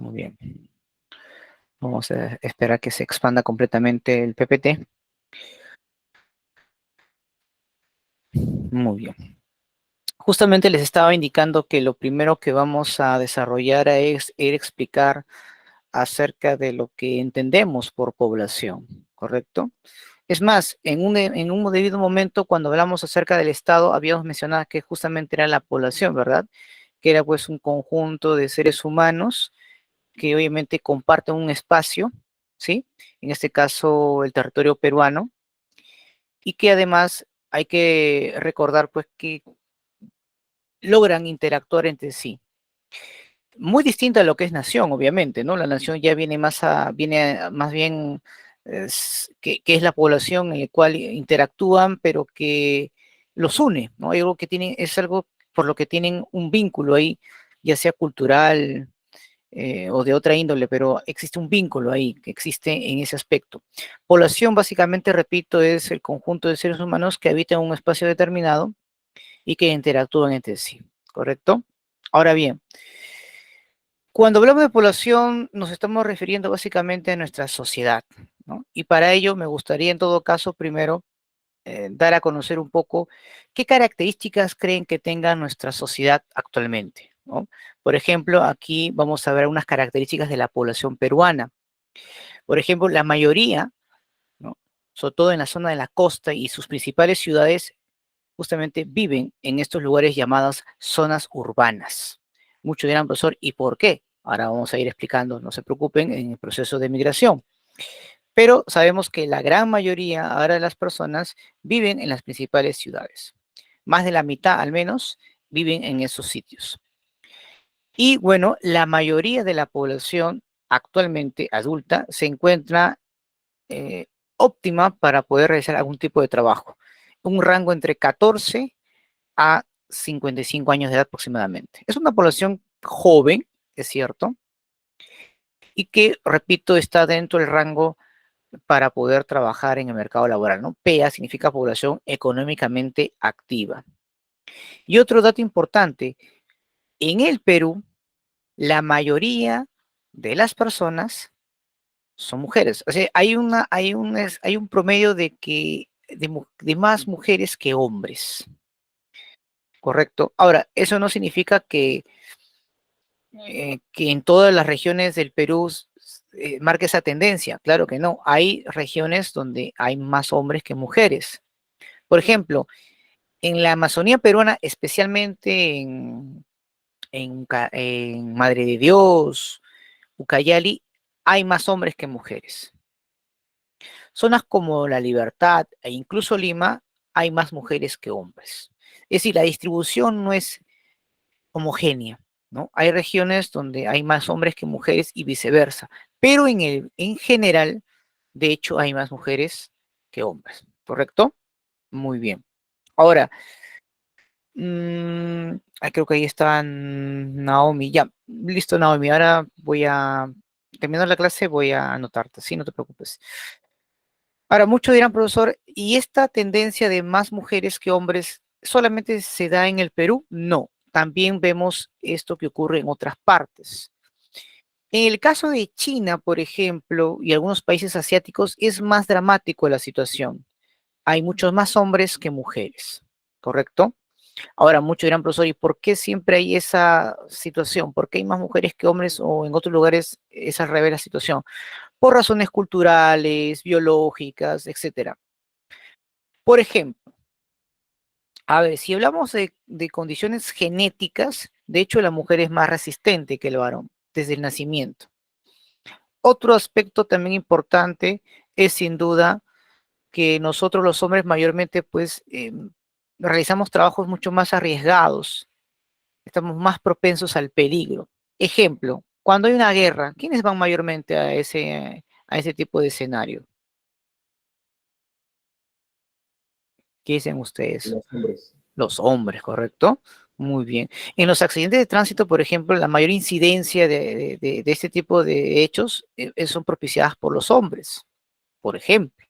Muy bien. Vamos a esperar que se expanda completamente el PPT. Muy bien. Justamente les estaba indicando que lo primero que vamos a desarrollar es ir a explicar acerca de lo que entendemos por población, ¿correcto? Es más, en un debido momento, cuando hablamos acerca del Estado, habíamos mencionado que justamente era la población, ¿verdad? Que era pues un conjunto de seres humanos que obviamente comparten un espacio, ¿sí? En este caso, el territorio peruano, y que además hay que recordar pues que logran interactuar entre sí. Muy distinta a lo que es nación, obviamente, ¿no? La nación ya viene más bien que es la población en la cual interactúan, pero que los une, ¿no? Hay algo que tienen, es algo por lo que tienen un vínculo ahí, ya sea cultural o de otra índole, pero existe un vínculo ahí, que existe en ese aspecto. Población, básicamente, repito, es el conjunto de seres humanos que habitan un espacio determinado y que interactúan entre sí, ¿correcto? Ahora bien, cuando hablamos de población, nos estamos refiriendo básicamente a nuestra sociedad, ¿no? Y para ello me gustaría, en todo caso, primero dar a conocer un poco qué características creen que tenga nuestra sociedad actualmente, ¿no? Por ejemplo, aquí vamos a ver unas características de la población peruana. Por ejemplo, la mayoría, ¿no? Sobre todo en la zona de la costa y sus principales ciudades, justamente viven en estos lugares llamadas zonas urbanas. Muchos dirán, profesor, ¿y por qué? Ahora vamos a ir explicando, no se preocupen, en el proceso de migración. Pero sabemos que la gran mayoría ahora de las personas viven en las principales ciudades. Más de la mitad, al menos, viven en esos sitios. Y bueno, la mayoría de la población actualmente adulta se encuentra eh, óptima para poder realizar algún tipo de trabajo. Un rango entre 14 a 55 años de edad aproximadamente. Es una población joven, es cierto, y que, repito, está dentro del rango para poder trabajar en el mercado laboral, ¿no? PEA significa población económicamente activa. Y otro dato importante, en el Perú, la mayoría de las personas son mujeres. O sea, hay un promedio de más mujeres que hombres, ¿correcto? Ahora, eso no significa que en todas las regiones del Perú marque esa tendencia. Claro que no. Hay regiones donde hay más hombres que mujeres. Por ejemplo, en la Amazonía peruana, especialmente en Madre de Dios, Ucayali, hay más hombres que mujeres. Zonas como La Libertad e incluso Lima, hay más mujeres que hombres. Es decir, la distribución no es homogénea, ¿no? Hay regiones donde hay más hombres que mujeres y viceversa, pero en general, de hecho, hay más mujeres que hombres, ¿correcto? Muy bien. Ahora, creo que ahí está Naomi. Ya, listo, Naomi. Ahora terminando la clase, voy a anotarte, sí, no te preocupes. Ahora, muchos dirán, profesor, ¿y esta tendencia de más mujeres que hombres solamente se da en el Perú? No, también vemos esto que ocurre en otras partes. En el caso de China, por ejemplo, y algunos países asiáticos, es más dramático la situación. Hay muchos más hombres que mujeres, ¿correcto? Ahora, muchos dirán, profesor, ¿y por qué siempre hay esa situación? ¿Por qué hay más mujeres que hombres o en otros lugares es al revés la situación? Por razones culturales, biológicas, etcétera. Por ejemplo, a ver, si hablamos de condiciones genéticas, de hecho la mujer es más resistente que el varón desde el nacimiento. Otro aspecto también importante es sin duda que nosotros los hombres mayormente pues realizamos trabajos mucho más arriesgados, estamos más propensos al peligro. Ejemplo, cuando hay una guerra, ¿quiénes van mayormente a ese tipo de escenario? ¿Qué dicen ustedes? Los hombres. Los hombres, ¿correcto? Muy bien. En los accidentes de tránsito, por ejemplo, la mayor incidencia de este tipo de hechos son propiciadas por los hombres, por ejemplo.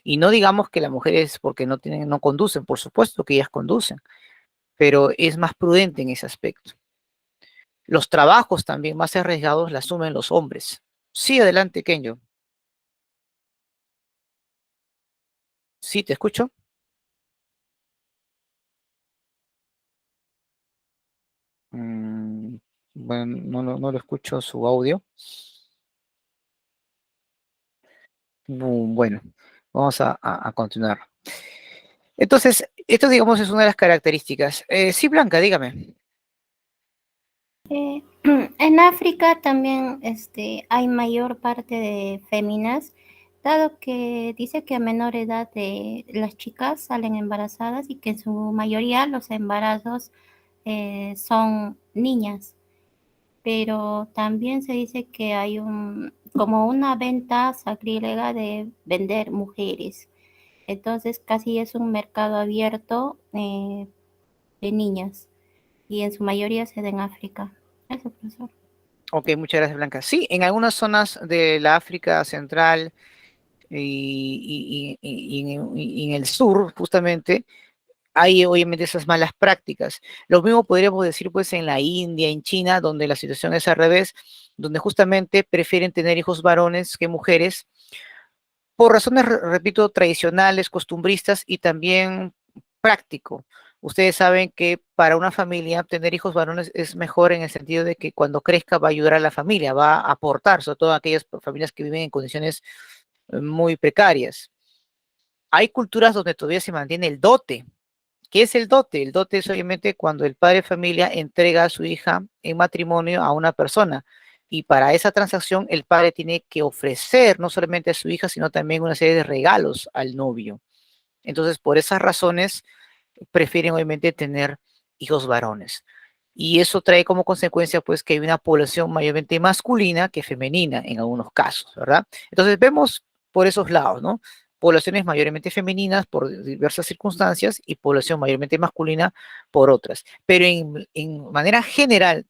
Y no digamos que las mujeres porque no conducen, por supuesto que ellas conducen, pero es más prudente en ese aspecto. Los trabajos también más arriesgados la asumen los hombres. Sí, adelante, Kenyo. Sí, te escucho. Mm, bueno, no lo escucho su audio. Bueno, vamos a continuar. Entonces, esto, digamos, es una de las características. Sí, Blanca, dígame. Eh, en África también hay mayor parte de féminas, dado que dice que a menor edad las chicas salen embarazadas y que en su mayoría los embarazos son niñas, pero también se dice que hay como una venta sacrílega de vender mujeres. Entonces casi es un mercado abierto de niñas y en su mayoría se da en África. Eso, profesor. Ok, muchas gracias, Blanca. Sí, en algunas zonas de la África Central y en el sur, justamente, hay obviamente esas malas prácticas. Lo mismo podríamos decir pues en la India, en China, donde la situación es al revés, donde justamente prefieren tener hijos varones que mujeres, por razones, repito, tradicionales, costumbristas y también práctico. Ustedes saben que para una familia tener hijos varones es mejor en el sentido de que cuando crezca va a ayudar a la familia, va a aportar, sobre todo a aquellas familias que viven en condiciones muy precarias. Hay culturas donde todavía se mantiene el dote. ¿Qué es el dote? El dote es obviamente cuando el padre de familia entrega a su hija en matrimonio a una persona. Y para esa transacción el padre tiene que ofrecer no solamente a su hija, sino también una serie de regalos al novio. Entonces, por esas razones, prefieren obviamente tener hijos varones. Y eso trae como consecuencia pues que hay una población mayormente masculina que femenina en algunos casos, ¿verdad? Entonces vemos por esos lados, ¿no? Poblaciones mayormente femeninas por diversas circunstancias y población mayormente masculina por otras. Pero en manera general,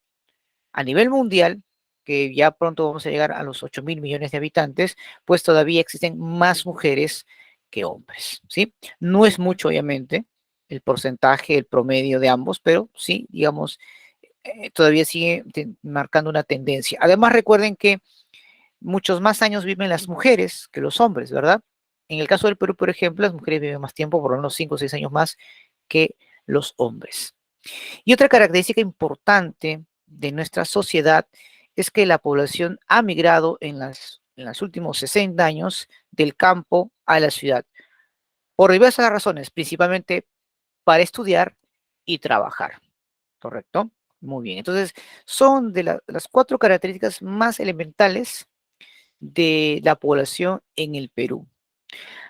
a nivel mundial, que ya pronto vamos a llegar a los 8.000 millones de habitantes, pues todavía existen más mujeres que hombres, ¿sí? No es mucho, obviamente, el porcentaje, el promedio de ambos, pero sí, digamos, todavía sigue marcando una tendencia. Además, recuerden que muchos más años viven las mujeres que los hombres, ¿verdad? En el caso del Perú, por ejemplo, las mujeres viven más tiempo, por lo menos 5 o 6 años más que los hombres. Y otra característica importante de nuestra sociedad es que la población ha migrado en los últimos 60 años del campo a la ciudad, por diversas razones, principalmente para estudiar y trabajar, ¿correcto? Muy bien, entonces son de las cuatro características más elementales de la población en el Perú.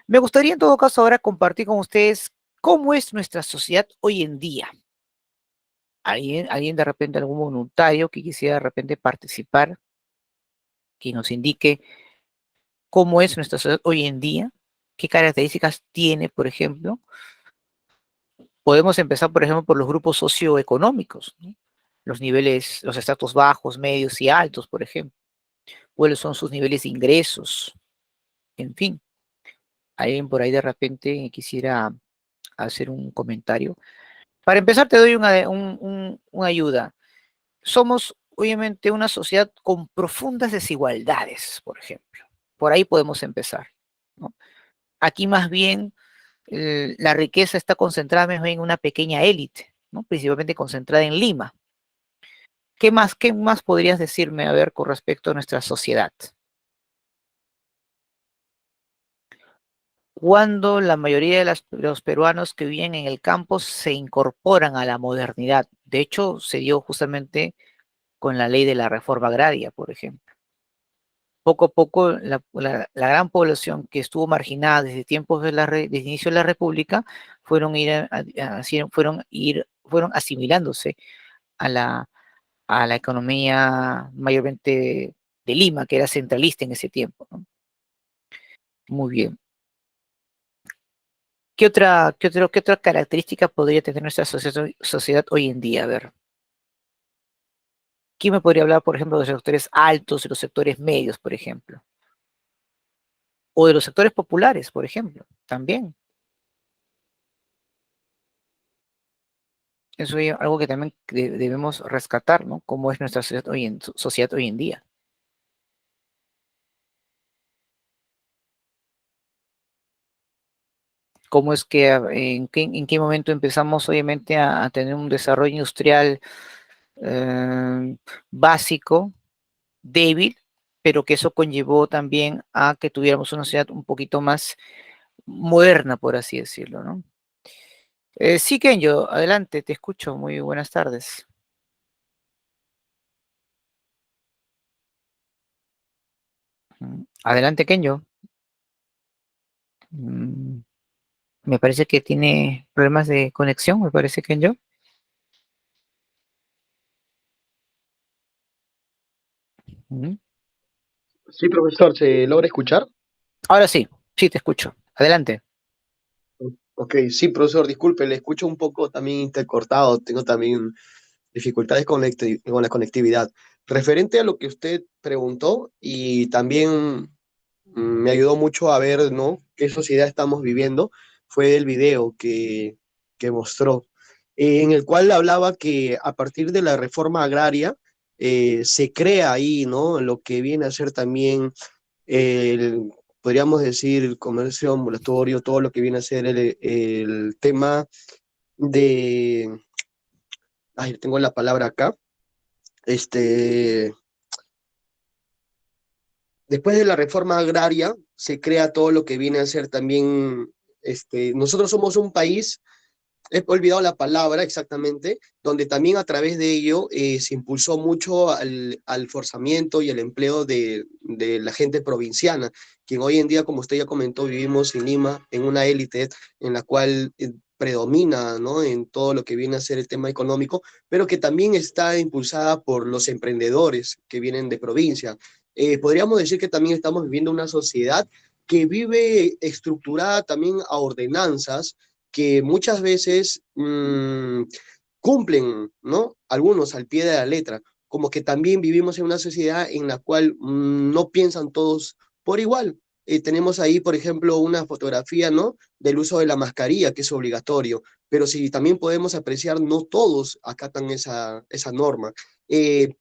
Me gustaría en todo caso ahora compartir con ustedes cómo es nuestra sociedad hoy en día. Alguien de repente, algún voluntario que quisiera de repente participar, que nos indique cómo es nuestra sociedad hoy en día, qué características tiene, por ejemplo. Podemos empezar, por ejemplo, por los grupos socioeconómicos, ¿no? Los niveles, los estratos bajos, medios y altos, por ejemplo. ¿Cuáles son sus niveles de ingresos? En fin, alguien por ahí de repente quisiera hacer un comentario. Para empezar, te doy una ayuda. Somos obviamente una sociedad con profundas desigualdades, por ejemplo. Por ahí podemos empezar, ¿no? Aquí más bien la riqueza está concentrada más bien en una pequeña élite, ¿no? Principalmente concentrada en Lima. Qué más podrías decirme, a ver, con respecto a nuestra sociedad? Cuando la mayoría de los peruanos que viven en el campo se incorporan a la modernidad. De hecho, se dio justamente con la ley de la reforma agraria, por ejemplo. Poco a poco la gran población que estuvo marginada desde tiempos desde el inicio de la República fueron asimilándose a a la economía mayormente de Lima, que era centralista en ese tiempo, ¿no? Muy bien. ¿Qué otra característica podría tener nuestra sociedad hoy en día? A ver, ¿quién me podría hablar, por ejemplo, de los sectores altos y los sectores medios, por ejemplo? O de los sectores populares, por ejemplo, también. Eso es algo que también debemos rescatar, ¿no? Cómo es nuestra sociedad hoy en día. Cómo es que, en qué momento empezamos, obviamente, a tener un desarrollo industrial eh, básico, débil, pero que eso conllevó también a que tuviéramos una sociedad un poquito más moderna, por así decirlo, ¿no? Sí, Kenyo, adelante, te escucho. Muy buenas tardes. Adelante, Kenyo. Mm, Me parece que tiene problemas de conexión, me parece, Kenyo. Mm. Sí, profesor, ¿se logra escuchar? Ahora sí, sí, te escucho. Adelante. Ok, sí, profesor, disculpe, le escucho un poco también intercortado, tengo también dificultades con la conectividad. Referente a lo que usted preguntó y también me ayudó mucho a ver, ¿no?, qué sociedad estamos viviendo, fue el video que mostró, en el cual hablaba que a partir de la reforma agraria se crea ahí, ¿no?, lo que viene a ser también el, podríamos decir, el comercio ambulatorio, todo lo que viene a ser el tema de, ay, tengo la palabra acá, este, después de la reforma agraria se crea todo lo que viene a ser también, nosotros somos un país, he olvidado la palabra exactamente, donde también a través de ello se impulsó mucho al forzamiento y el empleo de la gente provinciana, quien hoy en día, como usted ya comentó, vivimos en Lima, en una élite en la cual predomina, ¿no?, en todo lo que viene a ser el tema económico, pero que también está impulsada por los emprendedores que vienen de provincia. Podríamos decir que también estamos viviendo una sociedad que vive estructurada también a ordenanzas, que muchas veces cumplen, ¿no?, algunos al pie de la letra, como que también vivimos en una sociedad en la cual no piensan todos por igual. Tenemos ahí, por ejemplo, una fotografía, ¿no?, del uso de la mascarilla, que es obligatorio, pero si también podemos apreciar, no todos acatan esa norma.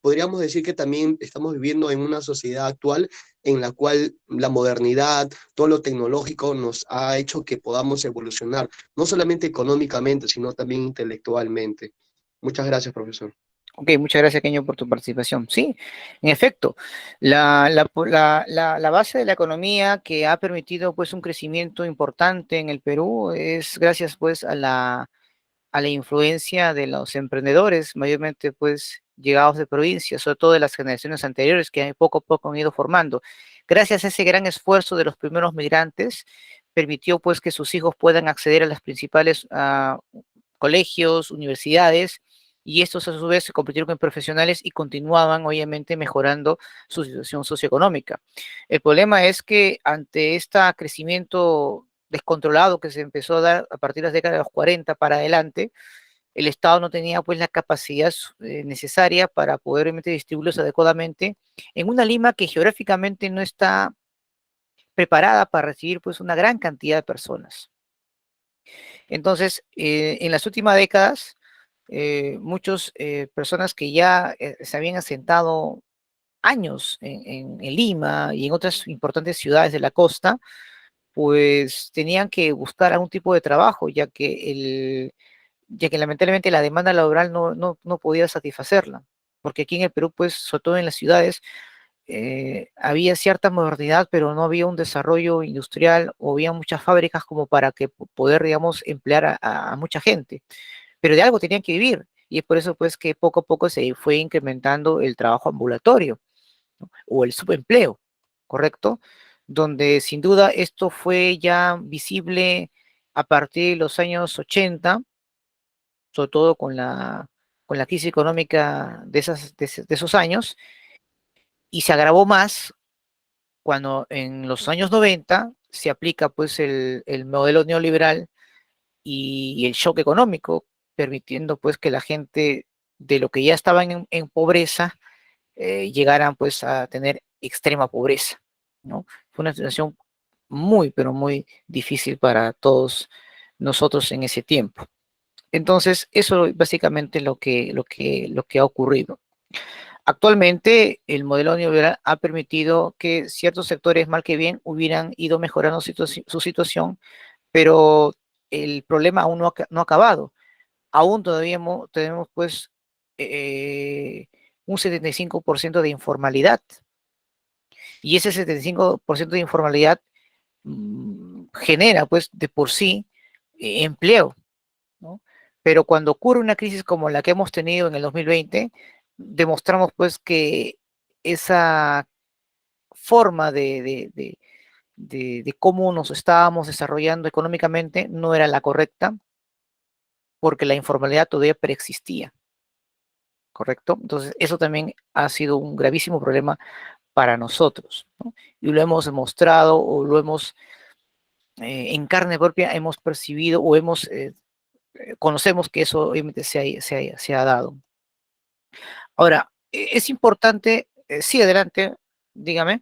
Podríamos decir que también estamos viviendo en una sociedad actual en la cual la modernidad, todo lo tecnológico nos ha hecho que podamos evolucionar, no solamente económicamente, sino también intelectualmente. Muchas gracias, profesor. Ok, muchas gracias, Kenyo, por tu participación. Sí, en efecto, la base de la economía que ha permitido pues un crecimiento importante en el Perú es gracias pues a la influencia de los emprendedores, mayormente pues llegados de provincias, sobre todo de las generaciones anteriores que poco a poco han ido formando. Gracias a ese gran esfuerzo de los primeros migrantes, permitió pues que sus hijos puedan acceder a las principales colegios, universidades, y estos a su vez se convirtieron en profesionales y continuaban obviamente mejorando su situación socioeconómica. El problema es que ante este crecimiento descontrolado que se empezó a dar a partir de las décadas de los 40 para adelante, el Estado no tenía pues la capacidad necesaria para poder obviamente distribuirlos adecuadamente en una Lima que geográficamente no está preparada para recibir pues una gran cantidad de personas. Entonces, en las últimas décadas, muchas personas que ya se habían asentado años en Lima y en otras importantes ciudades de la costa, pues tenían que buscar algún tipo de trabajo, ya que lamentablemente la demanda laboral no podía satisfacerla, porque aquí en el Perú, pues, sobre todo en las ciudades, había cierta modernidad, pero no había un desarrollo industrial o había muchas fábricas como para que poder, digamos, emplear a mucha gente, pero de algo tenían que vivir, y es por eso, pues, que poco a poco se fue incrementando el trabajo ambulatorio, ¿no?, o el subempleo, ¿correcto? Donde sin duda esto fue ya visible a partir de los años 80, sobre todo con la crisis económica de esos años, y se agravó más cuando en los años 90 se aplica pues el modelo neoliberal y el shock económico, permitiendo pues que la gente de lo que ya estaban en pobreza llegaran pues a tener extrema pobreza, ¿no? Fue una situación muy, pero muy difícil para todos nosotros en ese tiempo. Entonces, eso es básicamente lo que ha ocurrido. Actualmente, el modelo neoliberal ha permitido que ciertos sectores, mal que bien, hubieran ido mejorando su situación, pero el problema aún no ha acabado. Aún todavía tenemos pues eh, un 75% de informalidad, y ese 75% de informalidad genera pues de por sí empleo, ¿no? Pero cuando ocurre una crisis como la que hemos tenido en el 2020, demostramos pues que esa forma de cómo nos estábamos desarrollando económicamente no era la correcta, porque la informalidad todavía preexistía, ¿correcto? Entonces, eso también ha sido un gravísimo problema para nosotros, ¿no? Y lo hemos demostrado o lo hemos en carne propia, hemos percibido o conocemos que eso obviamente se ha dado. Ahora, es importante, sí, adelante, dígame.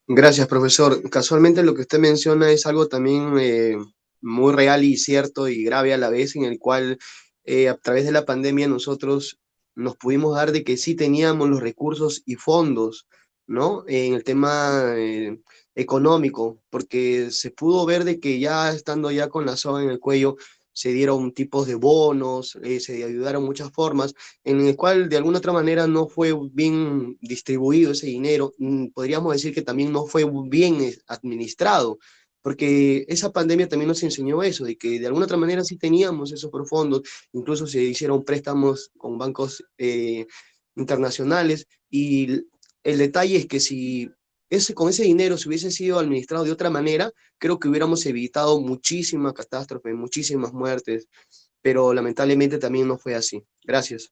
Gracias, profesor. Casualmente lo que usted menciona es algo también muy real y cierto y grave a la vez, en el cual a través de la pandemia nosotros nos pudimos dar de que sí teníamos los recursos y fondos, ¿no? En el tema económico, porque se pudo ver de que ya estando ya con la soga en el cuello, se dieron tipos de bonos, se ayudaron muchas formas en el cual de alguna otra manera no fue bien distribuido ese dinero, podríamos decir que también no fue bien administrado, porque esa pandemia también nos enseñó eso, de que de alguna otra manera sí teníamos esos profundos, incluso se hicieron préstamos con bancos internacionales, y el detalle es que si con ese dinero se hubiese sido administrado de otra manera, creo que hubiéramos evitado muchísimas catástrofes, muchísimas muertes, pero lamentablemente también no fue así. Gracias.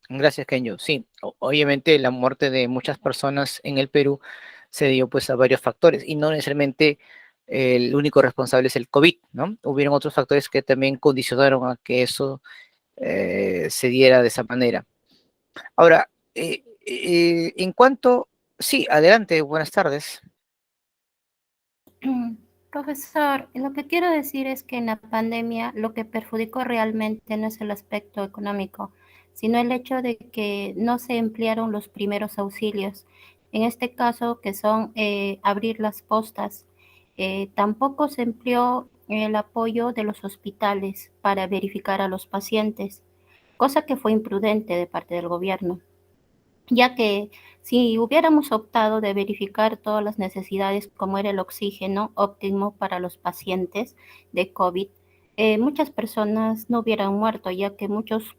Gracias, Kenyo. Sí, obviamente la muerte de muchas personas en el Perú se dio pues a varios factores y no necesariamente el único responsable es el COVID, ¿no? Hubieron otros factores que también condicionaron a que eso se diera de esa manera. Ahora, en cuanto, sí, adelante, buenas tardes. Profesor, lo que quiero decir es que en la pandemia lo que perjudicó realmente no es el aspecto económico, sino el hecho de que no se emplearon los primeros auxilios. En este caso, que son abrir las postas. Tampoco se empleó el apoyo de los hospitales para verificar a los pacientes, cosa que fue imprudente de parte del gobierno, ya que si hubiéramos optado de verificar todas las necesidades, como era el oxígeno óptimo para los pacientes de COVID, muchas personas no hubieran muerto, ya que muchos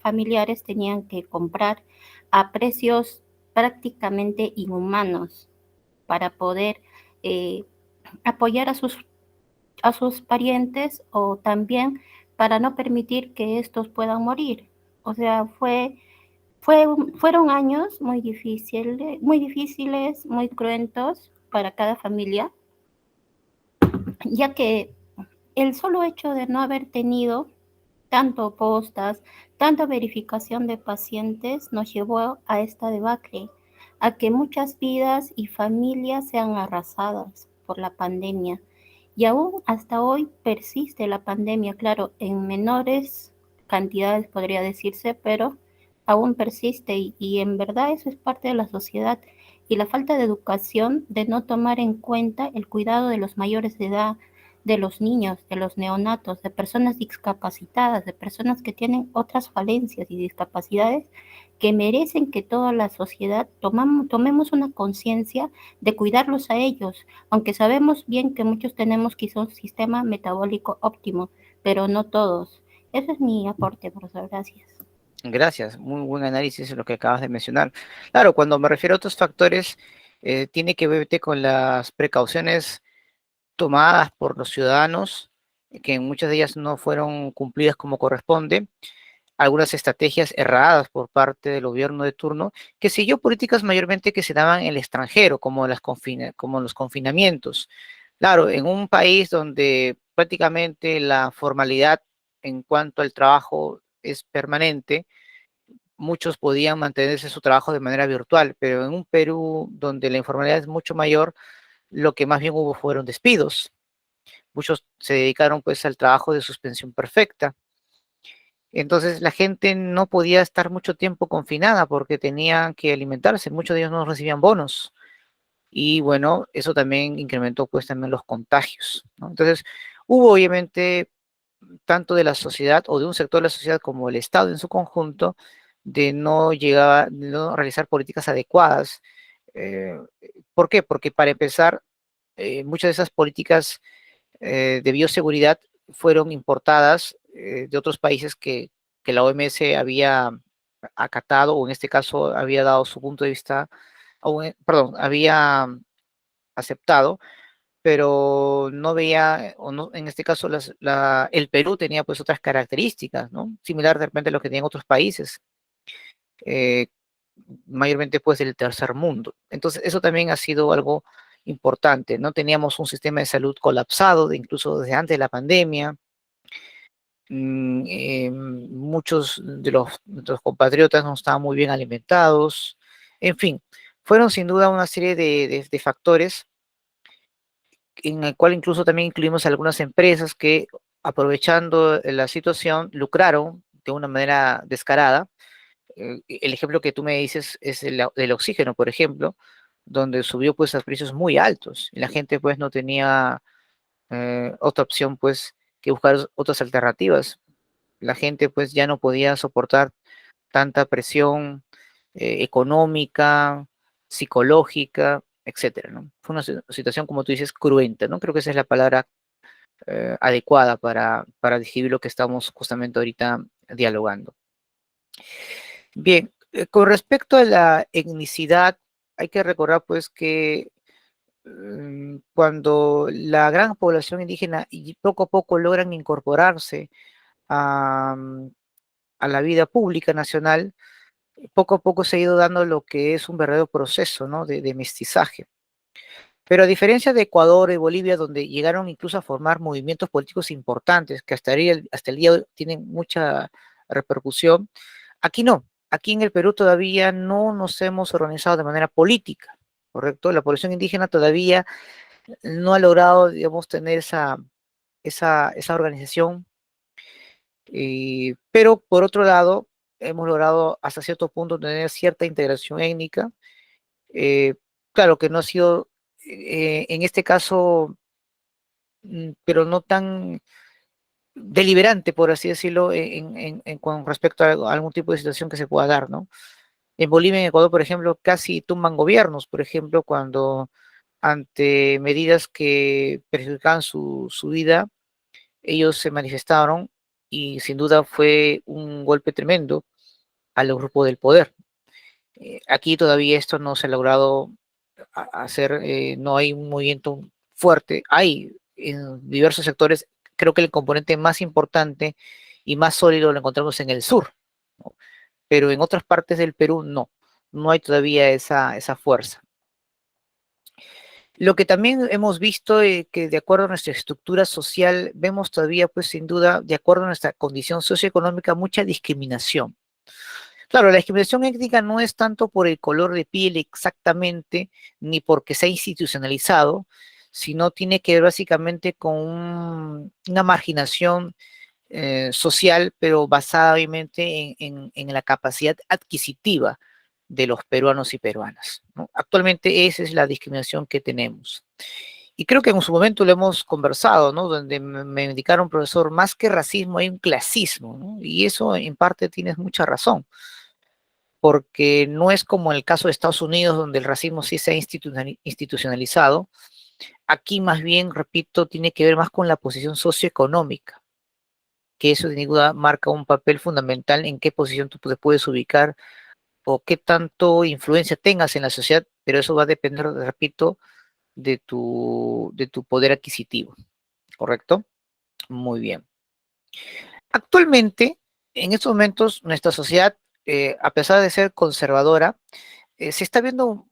familiares tenían que comprar a precios prácticamente inhumanos para poder eh, apoyar a sus parientes, o también para no permitir que estos puedan morir. O sea, fueron años muy difíciles, muy cruentos para cada familia, ya que el solo hecho de no haber tenido tanto postas, tanta verificación de pacientes nos llevó a esta debacle, a que muchas vidas y familias sean arrasadas por la pandemia. Y aún hasta hoy persiste la pandemia, claro, en menores cantidades podría decirse, pero aún persiste, y en verdad eso es parte de la sociedad, y la falta de educación de no tomar en cuenta el cuidado de los mayores de edad, de los niños, de los neonatos, de personas discapacitadas, de personas que tienen otras falencias y discapacidades, que merecen que toda la sociedad tomemos una conciencia de cuidarlos a ellos, aunque sabemos bien que muchos tenemos quizá un sistema metabólico óptimo, pero no todos. Ese es mi aporte, profesor. Gracias. Gracias, muy buen análisis de lo que acabas de mencionar. Claro, cuando me refiero a otros factores, tiene que ver con las precauciones tomadas por los ciudadanos, que muchas de ellas no fueron cumplidas como corresponde, algunas estrategias erradas por parte del gobierno de turno, que siguió políticas mayormente que se daban en el extranjero, como los confinamientos. Claro, en un país donde prácticamente la formalidad en cuanto al trabajo es permanente, muchos podían mantenerse su trabajo de manera virtual, pero en un Perú donde la informalidad es mucho mayor, lo que más bien hubo fueron despidos. muchos se dedicaron pues al trabajo de suspensión perfecta. Entonces la gente no podía estar mucho tiempo confinada porque tenían que alimentarse, muchos de ellos no recibían bonos. Y bueno, eso también incrementó pues también los contagios, ¿no? Entonces hubo obviamente tanto de la sociedad o de un sector de la sociedad como el Estado en su conjunto de no llegar, de no realizar políticas adecuadas. Eh, ¿Por qué? Porque para empezar, muchas de esas políticas de bioseguridad fueron importadas de otros países que la OMS había acatado o en este caso había dado su punto de vista, o, perdón, había aceptado, pero no veía, o no, en este caso el Perú tenía pues otras características, ¿no? Similar de repente a lo que tenían otros países, eh, mayormente pues del tercer mundo. Entonces eso también ha sido algo importante, ¿no? Teníamos un sistema de salud colapsado, incluso desde antes de la pandemia. Muchos de los compatriotas no estaban muy bien alimentados. En fin, fueron sin duda una serie de factores en el cual incluso también incluimos algunas empresas que aprovechando la situación lucraron de una manera descarada. El ejemplo que tú me dices es el del oxígeno, por ejemplo, donde subió pues a precios muy altos y la gente pues no tenía otra opción pues que buscar otras alternativas. La gente pues ya no podía soportar tanta presión económica, psicológica, etcétera, ¿no? Fue una situación, como tú dices, cruenta, ¿no? Creo que esa es la palabra adecuada para describir lo que estamos justamente ahorita dialogando. Bien, con respecto a la etnicidad, hay que recordar pues que cuando la gran población indígena y poco a poco logran incorporarse a, a la vida pública nacional, poco a poco se ha ido dando lo que es un verdadero proceso, ¿no? de mestizaje. Pero a diferencia de Ecuador y Bolivia, donde llegaron incluso a formar movimientos políticos importantes, que hasta el día de hoy tienen mucha repercusión, aquí no. Aquí en el Perú todavía no nos hemos organizado de manera política, ¿correcto? La población indígena todavía no ha logrado, digamos, tener esa organización, pero por otro lado, hemos logrado hasta cierto punto tener cierta integración étnica. eh, claro que no ha sido, en este caso, pero no tan deliberante, por así decirlo, con respecto a algún tipo de situación que se pueda dar, ¿no? En Bolivia y en Ecuador, por ejemplo, casi tumban gobiernos, por ejemplo, cuando ante medidas que perjudicaban su vida, ellos se manifestaron y sin duda fue un golpe tremendo a los grupos del poder. Aquí todavía esto no se ha logrado hacer, no hay un movimiento fuerte. Hay en diversos sectores, creo que el componente más importante y más sólido lo encontramos en el sur, ¿no? Pero en otras partes del Perú no hay todavía esa fuerza. Lo que también hemos visto que de acuerdo a nuestra estructura social, vemos todavía, pues sin duda, de acuerdo a nuestra condición socioeconómica, mucha discriminación. Claro, la discriminación étnica no es tanto por el color de piel exactamente, ni porque sea institucionalizado, sino tiene que ver básicamente con una marginación social, pero basada obviamente en la capacidad adquisitiva de los peruanos y peruanas, ¿no? Actualmente esa es la discriminación que tenemos. Y creo que en su momento lo hemos conversado, ¿no? Donde me indicaron, profesor, más que racismo hay un clasismo, ¿no? Y eso en parte tienes mucha razón, porque no es como en el caso de Estados Unidos, donde el racismo sí se ha institucionalizado. Aquí más bien, repito, tiene que ver más con la posición socioeconómica, que eso sin duda marca un papel fundamental en qué posición tú te puedes ubicar o qué tanto influencia tengas en la sociedad, pero eso va a depender, repito, de tu poder adquisitivo, ¿correcto? Muy bien. Actualmente, en estos momentos, nuestra sociedad, a pesar de ser conservadora, se está viendo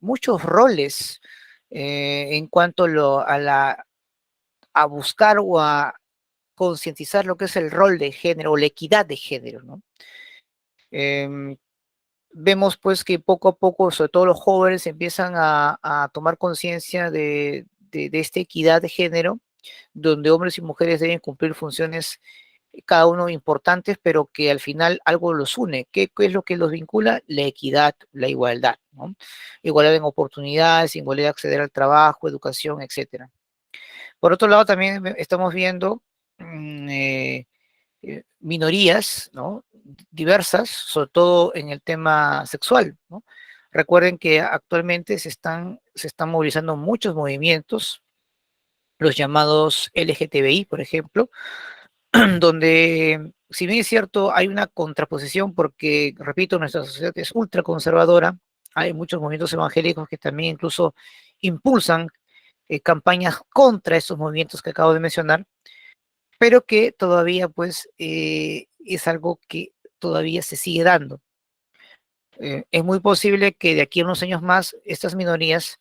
muchos roles en cuanto a buscar o a concientizar lo que es el rol de género o la equidad de género, ¿no? Em, Vemos pues que poco a poco, sobre todo los jóvenes, empiezan a tomar conciencia de esta equidad de género donde hombres y mujeres deben cumplir funciones cada uno importantes, pero que al final algo los une. ¿Qué es lo que los vincula? La equidad, la igualdad, ¿no? Igualdad en oportunidades, igualdad de acceder al trabajo, educación, etcétera. Por otro lado, también estamos viendo minorías, ¿no? Diversas, sobre todo en el tema sexual, ¿no? Recuerden que actualmente se están movilizando muchos movimientos, los llamados LGTBI, por ejemplo, donde, si bien es cierto, hay una contraposición porque, repito, nuestra sociedad es ultraconservadora, hay muchos movimientos evangélicos que también incluso impulsan campañas contra esos movimientos que acabo de mencionar, pero que todavía, pues, es algo que todavía se sigue dando. Es muy posible que de aquí a unos años más estas minorías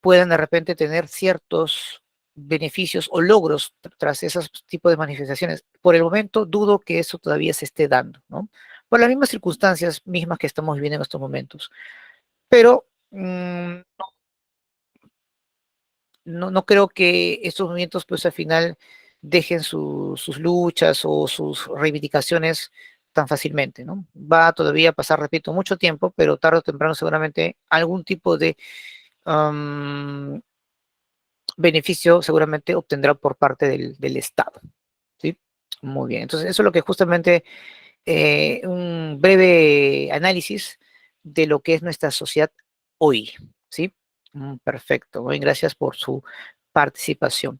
puedan de repente tener ciertos beneficios o logros tras esos tipos de manifestaciones. Por el momento dudo que eso todavía se esté dando, ¿no? Por las mismas circunstancias mismas que estamos viviendo en estos momentos. Pero no creo que estos movimientos pues al final dejen sus luchas o sus reivindicaciones tan fácilmente, ¿no? Va todavía a pasar, repito, mucho tiempo, pero tarde o temprano seguramente algún tipo de um, beneficio seguramente obtendrá por parte del Estado, ¿sí? Muy bien, entonces eso es lo que justamente un breve análisis de lo que es nuestra sociedad hoy, ¿sí? Perfecto, muy bien, gracias por su participación.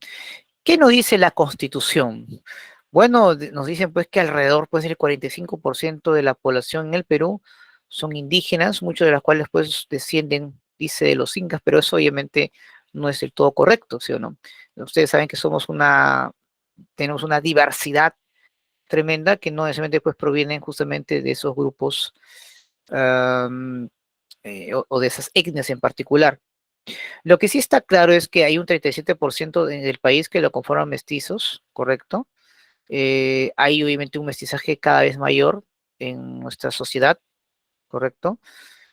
¿Qué nos dice la Constitución? Bueno, nos dicen pues que alrededor pues del 45% de la población en el Perú son indígenas, muchos de los cuales pues descienden, dice, de los incas, pero eso obviamente no es del todo correcto, ¿sí o no? Ustedes saben que tenemos una diversidad tremenda que no necesariamente pues provienen justamente de esos grupos um, o de esas etnias en particular. Lo que sí está claro es que hay un 37% del país que lo conforman mestizos, ¿correcto? Hay obviamente un mestizaje cada vez mayor en nuestra sociedad, ¿correcto?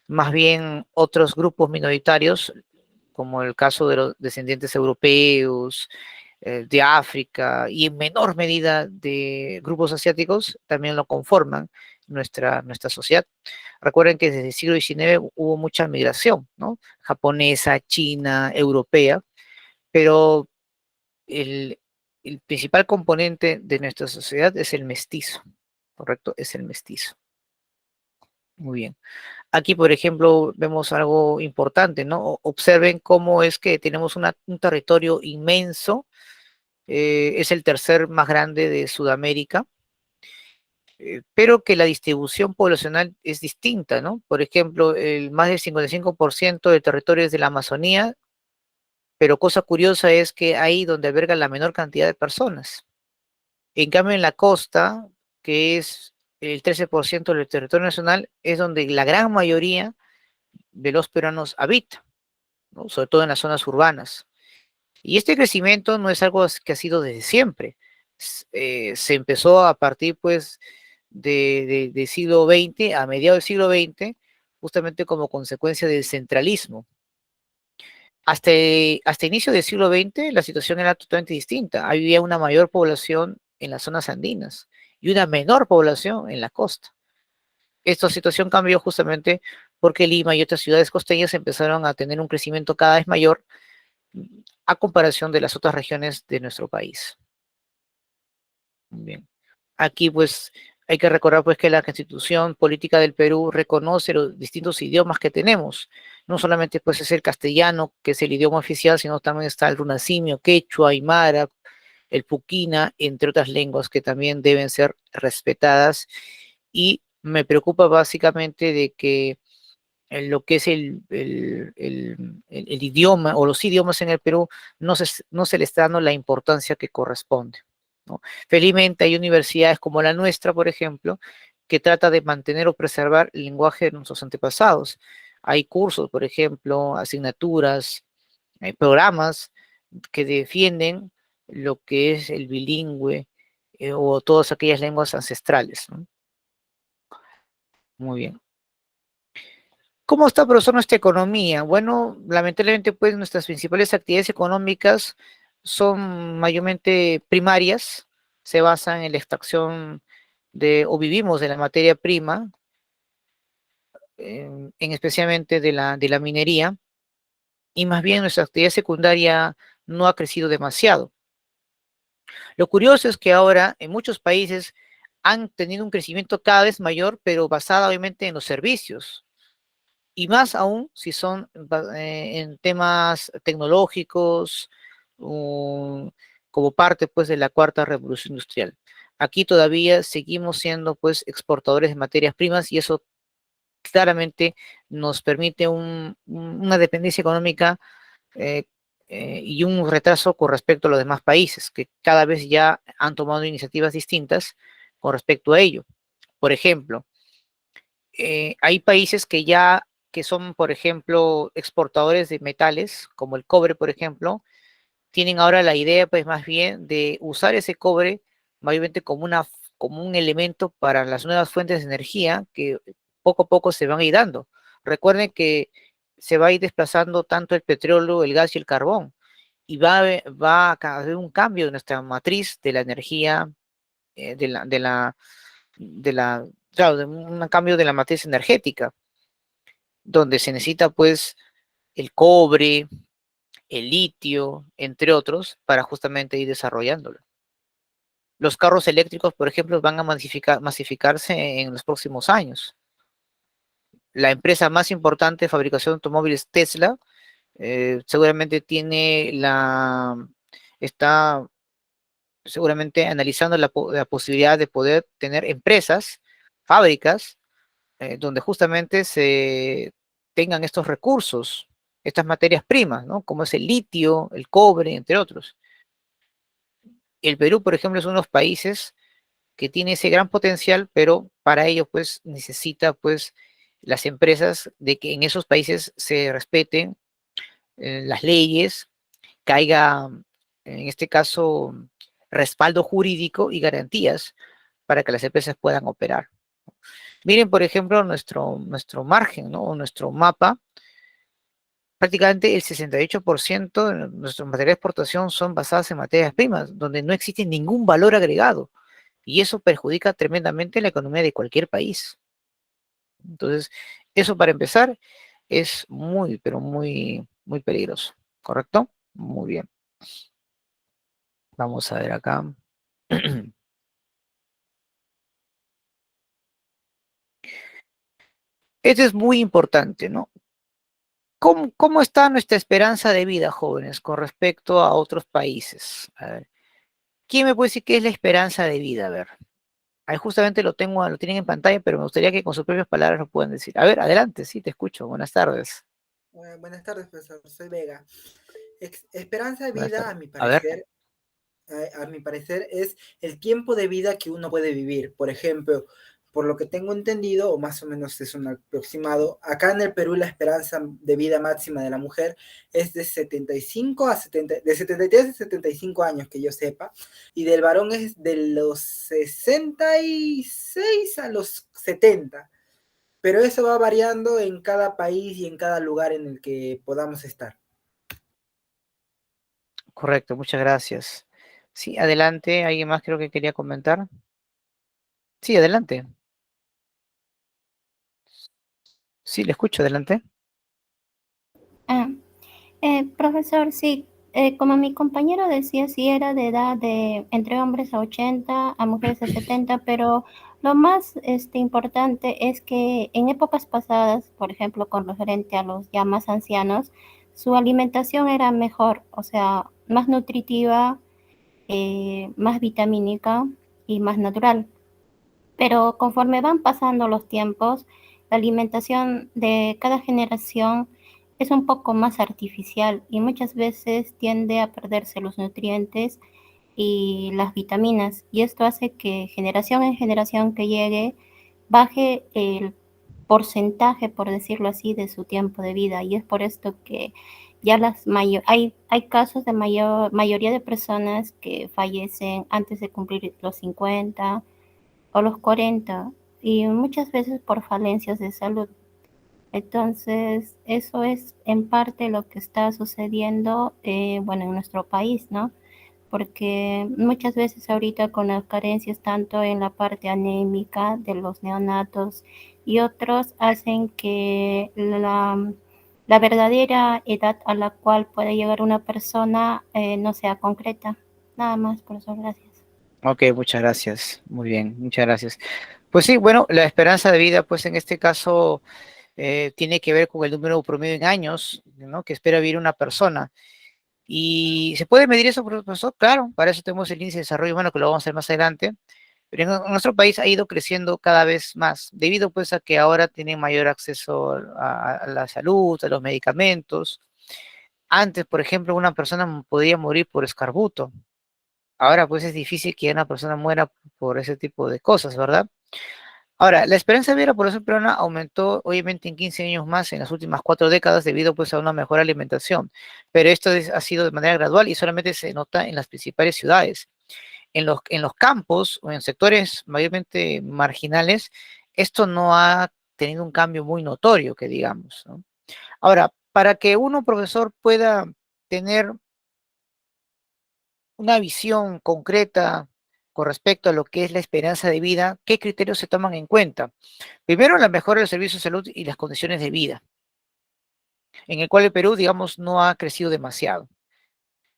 Más bien otros grupos minoritarios, como el caso de los descendientes europeos, de África y en menor medida de grupos asiáticos, también lo conforman nuestra sociedad. Recuerden que desde el siglo XIX hubo mucha migración, ¿no? Japonesa, china, europea, pero el, el principal componente de nuestra sociedad es el mestizo, ¿correcto? Es el mestizo. Muy bien. Aquí, por ejemplo, vemos algo importante, ¿no? Observen cómo es que tenemos un territorio inmenso, es el tercer más grande de Sudamérica, pero que la distribución poblacional es distinta, ¿no? Por ejemplo, más del 55% del territorio es de la Amazonía, pero cosa curiosa es que ahí donde alberga la menor cantidad de personas. En cambio, en la costa, que es el 13% del territorio nacional, es donde la gran mayoría de los peruanos habita, ¿no? Sobre todo en las zonas urbanas. Y este crecimiento no es algo que ha sido desde siempre. Se empezó a partir, pues, del siglo XX, a mediados del siglo XX, justamente como consecuencia del centralismo. Hasta inicio del siglo XX la situación era totalmente distinta. Había una mayor población en las zonas andinas y una menor población en la costa. Esta situación cambió justamente porque Lima y otras ciudades costeñas empezaron a tener un crecimiento cada vez mayor a comparación de las otras regiones de nuestro país. Bien. Aquí pues hay que recordar pues que la Constitución Política del Perú reconoce los distintos idiomas que tenemos. No solamente pues es el castellano, que es el idioma oficial, sino también está el runasimio, quechua, aymara, el puquina, entre otras lenguas que también deben ser respetadas. Y me preocupa básicamente de que en lo que es el idioma o los idiomas en el Perú no se le está dando la importancia que corresponde, ¿no? Felizmente hay universidades como la nuestra, por ejemplo, que trata de mantener o preservar el lenguaje de nuestros antepasados. Hay cursos, por ejemplo, asignaturas, hay programas que defienden lo que es el bilingüe o todas aquellas lenguas ancestrales, ¿no? Muy bien. ¿Cómo está, profesor, nuestra economía? Bueno, lamentablemente, pues nuestras principales actividades económicas son mayormente primarias, se basan en la extracción o vivimos de la materia prima, en especialmente de la minería, y más bien nuestra actividad secundaria no ha crecido demasiado. Lo curioso es que ahora en muchos países han tenido un crecimiento cada vez mayor, pero basado obviamente en los servicios, y más aún si son en temas tecnológicos, como parte pues de la cuarta revolución industrial. Aquí todavía seguimos siendo pues exportadores de materias primas y eso claramente nos permite una dependencia económica eh, y un retraso con respecto a los demás países, que cada vez ya han tomado iniciativas distintas con respecto a ello. Por ejemplo, hay países que son, por ejemplo, exportadores de metales, como el cobre, por ejemplo, tienen ahora la idea, pues más bien, de usar ese cobre mayormente como un elemento para las nuevas fuentes de energía que poco a poco se van a ir dando. Recuerden que se va a ir desplazando tanto el petróleo, el gas y el carbón, y va a haber un cambio en nuestra matriz de la energía, claro, de un cambio de la matriz energética, donde se necesita pues el cobre, el litio, entre otros, para justamente ir desarrollándolo. Los carros eléctricos, por ejemplo, van a masificarse en los próximos años. La empresa más importante de fabricación de automóviles, Tesla, seguramente está seguramente analizando la posibilidad de poder tener empresas, fábricas, donde justamente se tengan estos recursos, estas materias primas, ¿no? Como es el litio, el cobre, entre otros. El Perú, por ejemplo, es uno de los países que tiene ese gran potencial, pero para ello, pues, necesita, pues, las empresas de que en esos países se respeten las leyes, que haya, en este caso, respaldo jurídico y garantías para que las empresas puedan operar. Miren, por ejemplo, nuestro margen, ¿no? O nuestro mapa. Prácticamente el 68% de nuestras materias de exportación son basadas en materias primas, donde no existe ningún valor agregado. Y eso perjudica tremendamente la economía de cualquier país. Entonces, eso para empezar es muy, pero muy, muy peligroso. ¿Correcto? Muy bien. Vamos a ver acá. Esto es muy importante, ¿no? ¿Cómo está nuestra esperanza de vida, jóvenes, con respecto a otros países? A ver, ¿quién me puede decir qué es la esperanza de vida? A ver, ahí justamente lo tienen en pantalla, pero me gustaría que con sus propias palabras lo puedan decir. A ver, adelante, sí, te escucho. Buenas tardes. Buenas tardes, profesor. Soy Vega. Esperanza de Buenas vida, tardes. A ver, a mi parecer, es el tiempo de vida que uno puede vivir. Por ejemplo, por lo que tengo entendido, o más o menos es un aproximado, acá en el Perú la esperanza de vida máxima de la mujer es de 75 a 70, de 73 a 75 años, que yo sepa, y del varón es de los 66 a los 70. Pero eso va variando en cada país y en cada lugar en el que podamos estar. correcto, muchas gracias. Sí, adelante. ¿Alguien más creo que quería comentar? Sí, adelante. Sí, le escucho, adelante. Ah, profesor, sí, como mi compañero decía, sí era de edad de entre hombres a 80, a mujeres a 70, pero lo más importante es que en épocas pasadas, por ejemplo, con referente a los ya más ancianos, su alimentación era mejor, o sea, más nutritiva, más vitamínica y más natural. Pero conforme van pasando los tiempos, la alimentación de cada generación es un poco más artificial y muchas veces tiende a perderse los nutrientes y las vitaminas. Y esto hace que generación en generación que llegue baje el porcentaje, por decirlo así, de su tiempo de vida. Y es por esto que ya hay casos de mayoría de personas que fallecen antes de cumplir los 50 o los 40 y muchas veces por falencias de salud. Entonces, eso es en parte lo que está sucediendo, bueno, en nuestro país, ¿no? Porque muchas veces ahorita con las carencias tanto en la parte anémica de los neonatos y otros hacen que la verdadera edad a la cual puede llegar una persona no sea concreta. Nada más, profesor, gracias. Ok, muchas gracias. Muy bien, muchas gracias. Pues sí, bueno, la esperanza de vida, pues en este caso tiene que ver con el número promedio en años, ¿no? Que espera vivir una persona. ¿Y se puede medir eso, profesor? Claro, para eso tenemos el índice de desarrollo humano, que lo vamos a hacer más adelante. Pero en nuestro país ha ido creciendo cada vez más, debido pues a que ahora tienen mayor acceso a la salud, a los medicamentos. Antes, por ejemplo, una persona podía morir por escarbuto. Ahora pues es difícil que una persona muera por ese tipo de cosas, ¿verdad? Ahora, la esperanza de vida de la población peruana aumentó obviamente en 15 años más en las últimas 4 décadas debido pues a una mejor alimentación, pero esto ha sido de manera gradual y solamente se nota en las principales ciudades. En los campos o en sectores mayormente marginales, esto no ha tenido un cambio muy notorio, que digamos, ¿no? Ahora, para que uno, profesor, pueda tener una visión concreta con respecto a lo que es la esperanza de vida, ¿qué criterios se toman en cuenta? Primero, la mejora del servicio de salud y las condiciones de vida, en el cual el Perú, digamos, no ha crecido demasiado.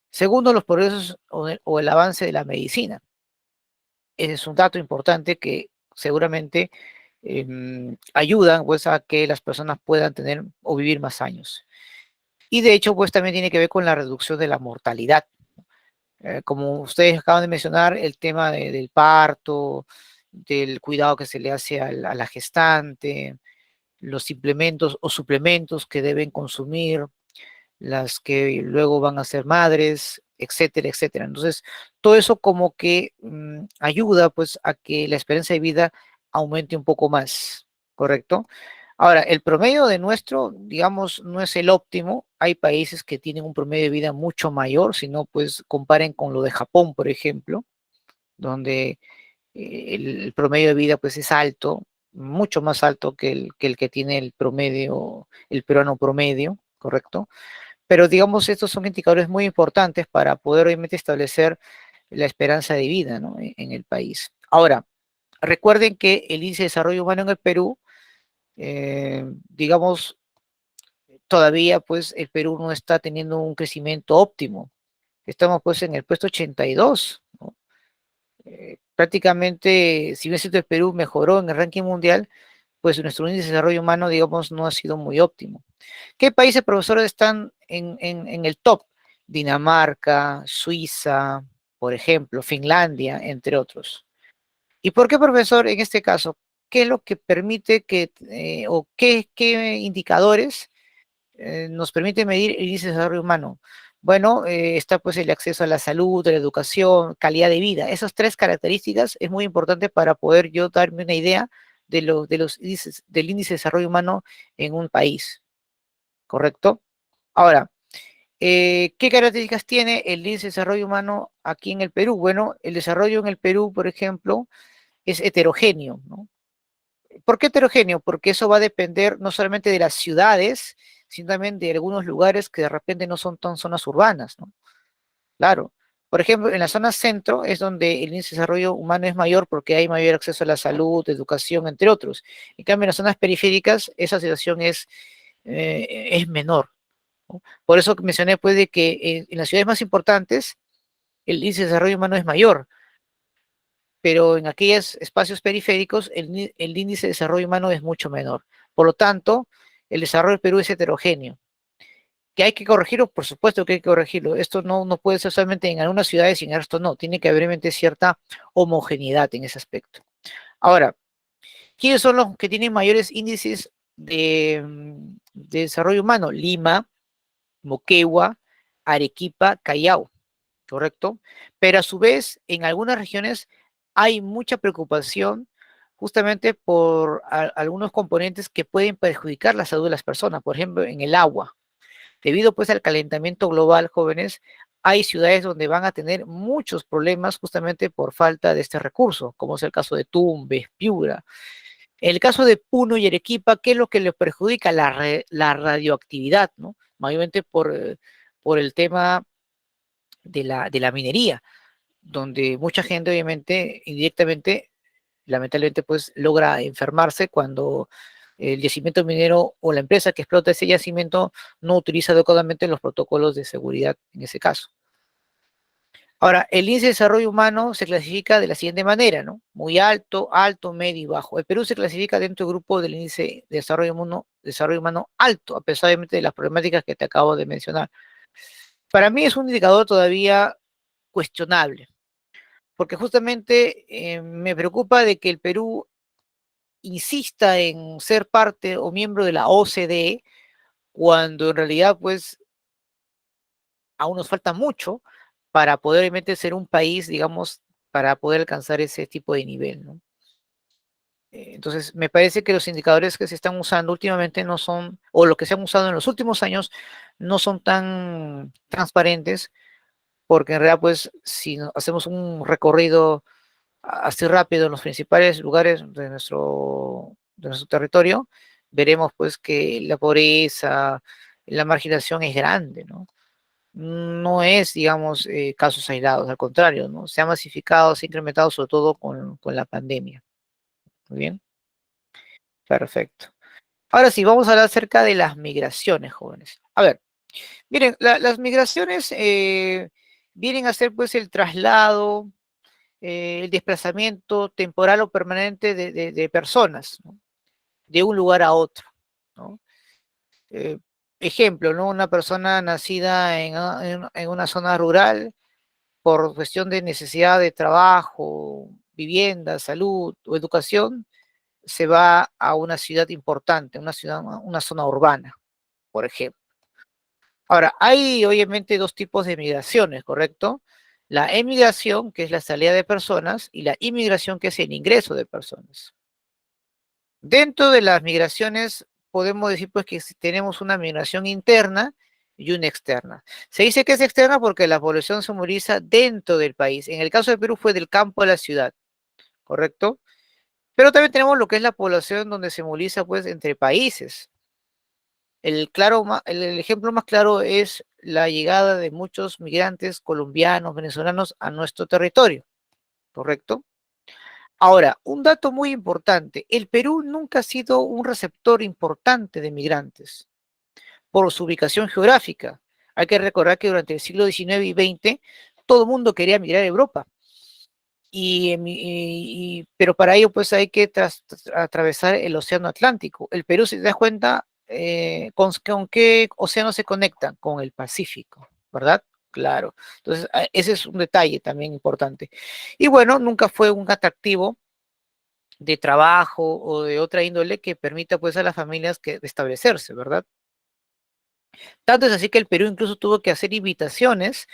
Segundo, los progresos o el avance de la medicina. Ese es un dato importante que seguramente ayudan pues, a que las personas puedan tener o vivir más años. Y de hecho, pues también tiene que ver con la reducción de la mortalidad. Como ustedes acaban de mencionar, el tema del parto, del cuidado que se le hace a la gestante, los implementos o suplementos que deben consumir, las que luego van a ser madres, etcétera, etcétera. Entonces, todo eso como que ayuda pues a que la esperanza de vida aumente un poco más, ¿correcto? Ahora, el promedio de nuestro, digamos, no es el óptimo. Hay países que tienen un promedio de vida mucho mayor, si no, pues comparen con lo de Japón, por ejemplo, donde el promedio de vida pues es alto, mucho más alto que el que tiene el promedio, el peruano promedio, ¿correcto? Pero digamos, estos son indicadores muy importantes para poder obviamente establecer la esperanza de vida, ¿no? en el país. Ahora, recuerden que el índice de desarrollo humano en el Perú, digamos, todavía pues el Perú no está teniendo un crecimiento óptimo. Estamos pues en el puesto 82, ¿no? Prácticamente, si bien cierto el Perú mejoró en el ranking mundial, pues nuestro índice de desarrollo humano, digamos, no ha sido muy óptimo. ¿Qué países, profesores, están en el top? Dinamarca, Suiza, por ejemplo, Finlandia, entre otros. ¿Y por qué, profesor, en este caso? ¿Qué es lo que permite que, o qué indicadores nos permite medir el índice de desarrollo humano? Bueno, está pues el acceso a la salud, a la educación, calidad de vida. Esas tres características es muy importante para poder yo darme una idea de los índices, del índice de desarrollo humano en un país, ¿correcto? Ahora, ¿qué características tiene el índice de desarrollo humano aquí en el Perú? Bueno, el desarrollo en el Perú, por ejemplo, es heterogéneo, ¿no? ¿Por qué heterogéneo? Porque eso va a depender no solamente de las ciudades, sino también de algunos lugares que de repente no son tan zonas urbanas, ¿no? Claro. Por ejemplo, en la zona centro es donde el índice de desarrollo humano es mayor porque hay mayor acceso a la salud, educación, entre otros. En cambio, en las zonas periféricas esa situación es menor, ¿no? Por eso mencioné pues de que en las ciudades más importantes el índice de desarrollo humano es mayor, pero en aquellos espacios periféricos el índice de desarrollo humano es mucho menor. Por lo tanto, el desarrollo del Perú es heterogéneo. ¿Que hay que corregirlo? Por supuesto que hay que corregirlo. Esto no puede ser solamente en algunas ciudades y en el resto no. Tiene que haber realmente cierta homogeneidad en ese aspecto. Ahora, ¿quiénes son los que tienen mayores índices de desarrollo humano? Lima, Moquegua, Arequipa, Callao, ¿correcto? Pero a su vez, en algunas regiones hay mucha preocupación justamente por algunos componentes que pueden perjudicar la salud de las personas, por ejemplo, en el agua. Debido pues al calentamiento global, jóvenes, hay ciudades donde van a tener muchos problemas justamente por falta de este recurso, como es el caso de Tumbes, Piura. En el caso de Puno y Arequipa, ¿qué es lo que les perjudica? La radioactividad, ¿no? Mayormente por el tema de la minería, donde mucha gente obviamente indirectamente, lamentablemente pues logra enfermarse cuando el yacimiento minero o la empresa que explota ese yacimiento no utiliza adecuadamente los protocolos de seguridad en ese caso. Ahora, el índice de desarrollo humano se clasifica de la siguiente manera, ¿no? Muy alto, alto, medio y bajo. El Perú se clasifica dentro del grupo del índice de desarrollo humano alto, a pesar obviamente de las problemáticas que te acabo de mencionar. Para mí es un indicador todavía cuestionable, porque justamente me preocupa de que el Perú insista en ser parte o miembro de la OCDE, cuando en realidad pues aún nos falta mucho para poder obviamente ser un país, digamos, para poder alcanzar ese tipo de nivel, ¿no? Entonces, me parece que los indicadores que se están usando últimamente no son, o lo que se han usado en los últimos años, no son tan transparentes, porque en realidad, pues, si hacemos un recorrido así rápido en los principales lugares de nuestro territorio, veremos, pues, que la pobreza, la marginación es grande, ¿no? No es, digamos, casos aislados, al contrario, ¿no? Se ha masificado, se ha incrementado sobre todo con la pandemia. Muy bien, perfecto. Ahora sí, vamos a hablar acerca de las migraciones, jóvenes. A ver, miren, las migraciones vienen a ser pues el traslado, el desplazamiento temporal o permanente de personas, ¿no? De un lugar a otro, ¿no? Eh, ejemplo, ¿no? Una persona nacida en una zona rural por cuestión de necesidad de trabajo, vivienda, salud o educación, se va a una ciudad importante, una zona urbana, por ejemplo. Ahora, hay obviamente dos tipos de migraciones, ¿correcto? La emigración, que es la salida de personas, y la inmigración, que es el ingreso de personas. Dentro de las migraciones, podemos decir pues que tenemos una migración interna y una externa. Se dice que es externa porque la población se moviliza dentro del país. En el caso de Perú fue del campo a la ciudad, ¿correcto? Pero también tenemos lo que es la población donde se moviliza pues entre países. El ejemplo más claro es la llegada de muchos migrantes colombianos, venezolanos a nuestro territorio, ¿correcto? Ahora, un dato muy importante, el Perú nunca ha sido un receptor importante de migrantes por su ubicación geográfica. Hay que recordar que durante el siglo XIX y XX todo el mundo quería migrar a Europa. Pero para ello pues hay que atravesar el océano Atlántico. El Perú, si te das cuenta, ¿con qué océano se conecta? Con el Pacífico, ¿verdad? Claro. Entonces, ese es un detalle también importante. Y bueno, nunca fue un atractivo de trabajo o de otra índole que permita pues a las familias que establecerse, ¿verdad? Tanto es así que el Perú incluso tuvo que hacer invitaciones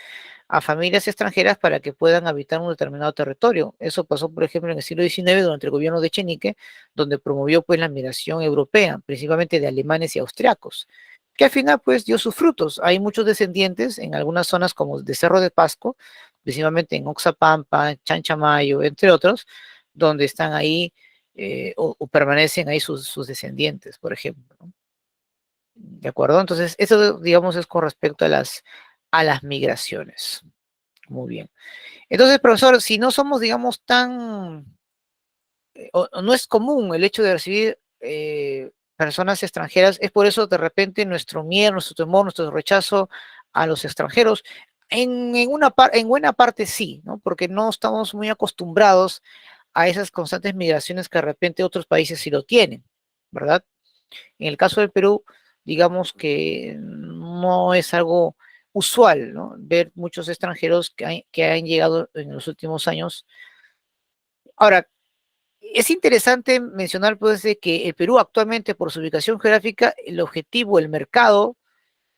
a familias extranjeras para que puedan habitar un determinado territorio. Eso pasó, por ejemplo, en el siglo XIX durante el gobierno de Echenique, donde promovió pues la migración europea, principalmente de alemanes y austriacos, que al final pues dio sus frutos. Hay muchos descendientes en algunas zonas como de Cerro de Pasco, principalmente en Oxapampa, Chanchamayo, entre otros, donde están ahí o permanecen ahí sus descendientes, por ejemplo, ¿no? ¿De acuerdo? Entonces, eso, digamos, es con respecto a las migraciones. Muy bien. Entonces, profesor, si no somos, digamos, o no es común el hecho de recibir personas extranjeras, es por eso de repente nuestro miedo, nuestro temor, nuestro rechazo a los extranjeros. En buena parte sí, ¿no? Porque no estamos muy acostumbrados a esas constantes migraciones que de repente otros países sí lo tienen, ¿verdad? En el caso del Perú, digamos que no es algo usual, ¿no? Ver muchos extranjeros que han llegado en los últimos años. Ahora, es interesante mencionar, pues, de que el Perú actualmente, por su ubicación geográfica, el objetivo, el mercado,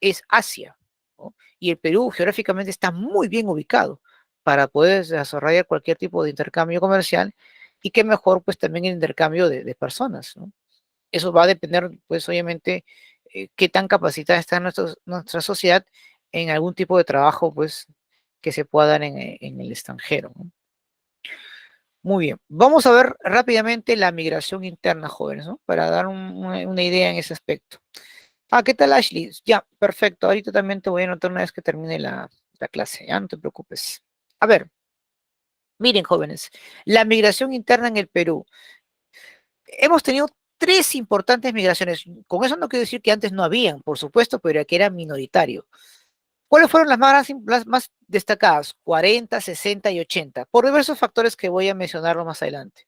es Asia, ¿no? Y el Perú geográficamente está muy bien ubicado para poder desarrollar cualquier tipo de intercambio comercial y qué mejor, pues, también el intercambio de personas, ¿no? Eso va a depender, pues, obviamente, qué tan capacitada está nuestra sociedad en algún tipo de trabajo, pues, que se pueda dar en el extranjero, ¿no? Muy bien, vamos a ver rápidamente la migración interna, jóvenes, ¿no? Para dar una idea en ese aspecto. Ah, ¿qué tal, Ashley? Ya, perfecto. Ahorita también te voy a anotar una vez que termine la clase, ya no te preocupes. A ver, miren, jóvenes, la migración interna en el Perú. Hemos tenido tres importantes migraciones. Con eso no quiero decir que antes no habían, por supuesto, pero que era minoritario. ¿Cuáles fueron las más destacadas? 40, 60 y 80, por diversos factores que voy a mencionarlo más adelante.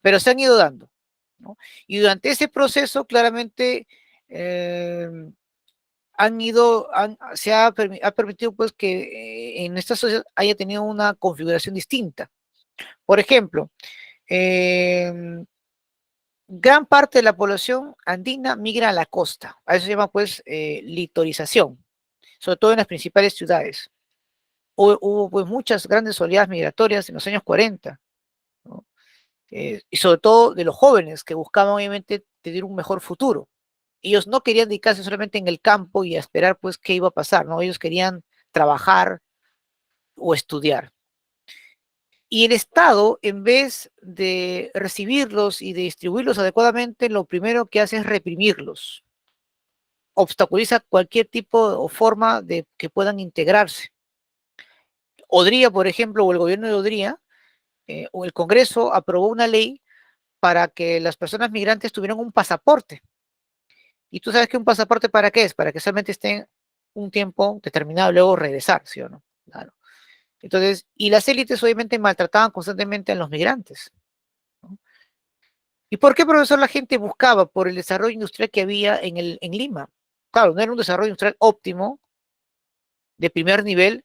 Pero se han ido dando, ¿no? Y durante ese proceso, claramente, eh, ha permitido pues que en esta sociedad haya tenido una configuración distinta. Por ejemplo, eh, gran parte de la población andina migra a la costa. A eso se llama pues litorización, sobre todo en las principales ciudades. Hubo pues muchas grandes oleadas migratorias en los años 40, ¿no? Y sobre todo de los jóvenes que buscaban obviamente tener un mejor futuro. Ellos no querían dedicarse solamente en el campo y a esperar pues qué iba a pasar, ¿no? Ellos querían trabajar o estudiar. Y el Estado, en vez de recibirlos y de distribuirlos adecuadamente, lo primero que hace es reprimirlos, obstaculiza cualquier tipo o forma de que puedan integrarse. Odría, por ejemplo, o el gobierno de Odría, o el Congreso aprobó una ley para que las personas migrantes tuvieran un pasaporte. Y tú sabes que un pasaporte para qué es, para que solamente estén un tiempo determinado y luego regresar, ¿sí o no? Claro. Entonces, y las élites obviamente maltrataban constantemente a los migrantes, ¿no? ¿Y por qué, profesor, la gente buscaba por el desarrollo industrial que había en Lima? Claro, no era un desarrollo industrial óptimo, de primer nivel,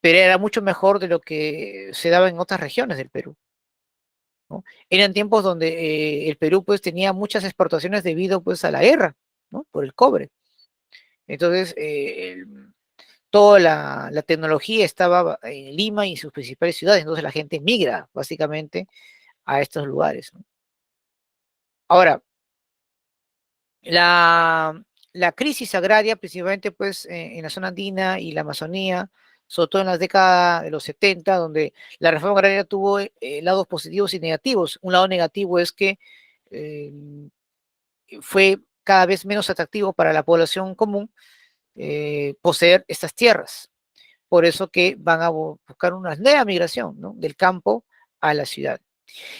pero era mucho mejor de lo que se daba en otras regiones del Perú, ¿no? Eran tiempos donde el Perú pues tenía muchas exportaciones debido pues a la guerra, ¿no? Por el cobre. Entonces, toda la tecnología estaba en Lima y sus principales ciudades, entonces la gente migra básicamente a estos lugares, ¿no? Ahora, la, la crisis agraria, principalmente pues en la zona andina y la Amazonía, sobre todo en las décadas de los 70, donde la reforma agraria tuvo lados positivos y negativos. Un lado negativo es que eh, fue cada vez menos atractivo para la población común poseer estas tierras. Por eso que van a buscar una nueva migración, ¿no? Del campo a la ciudad.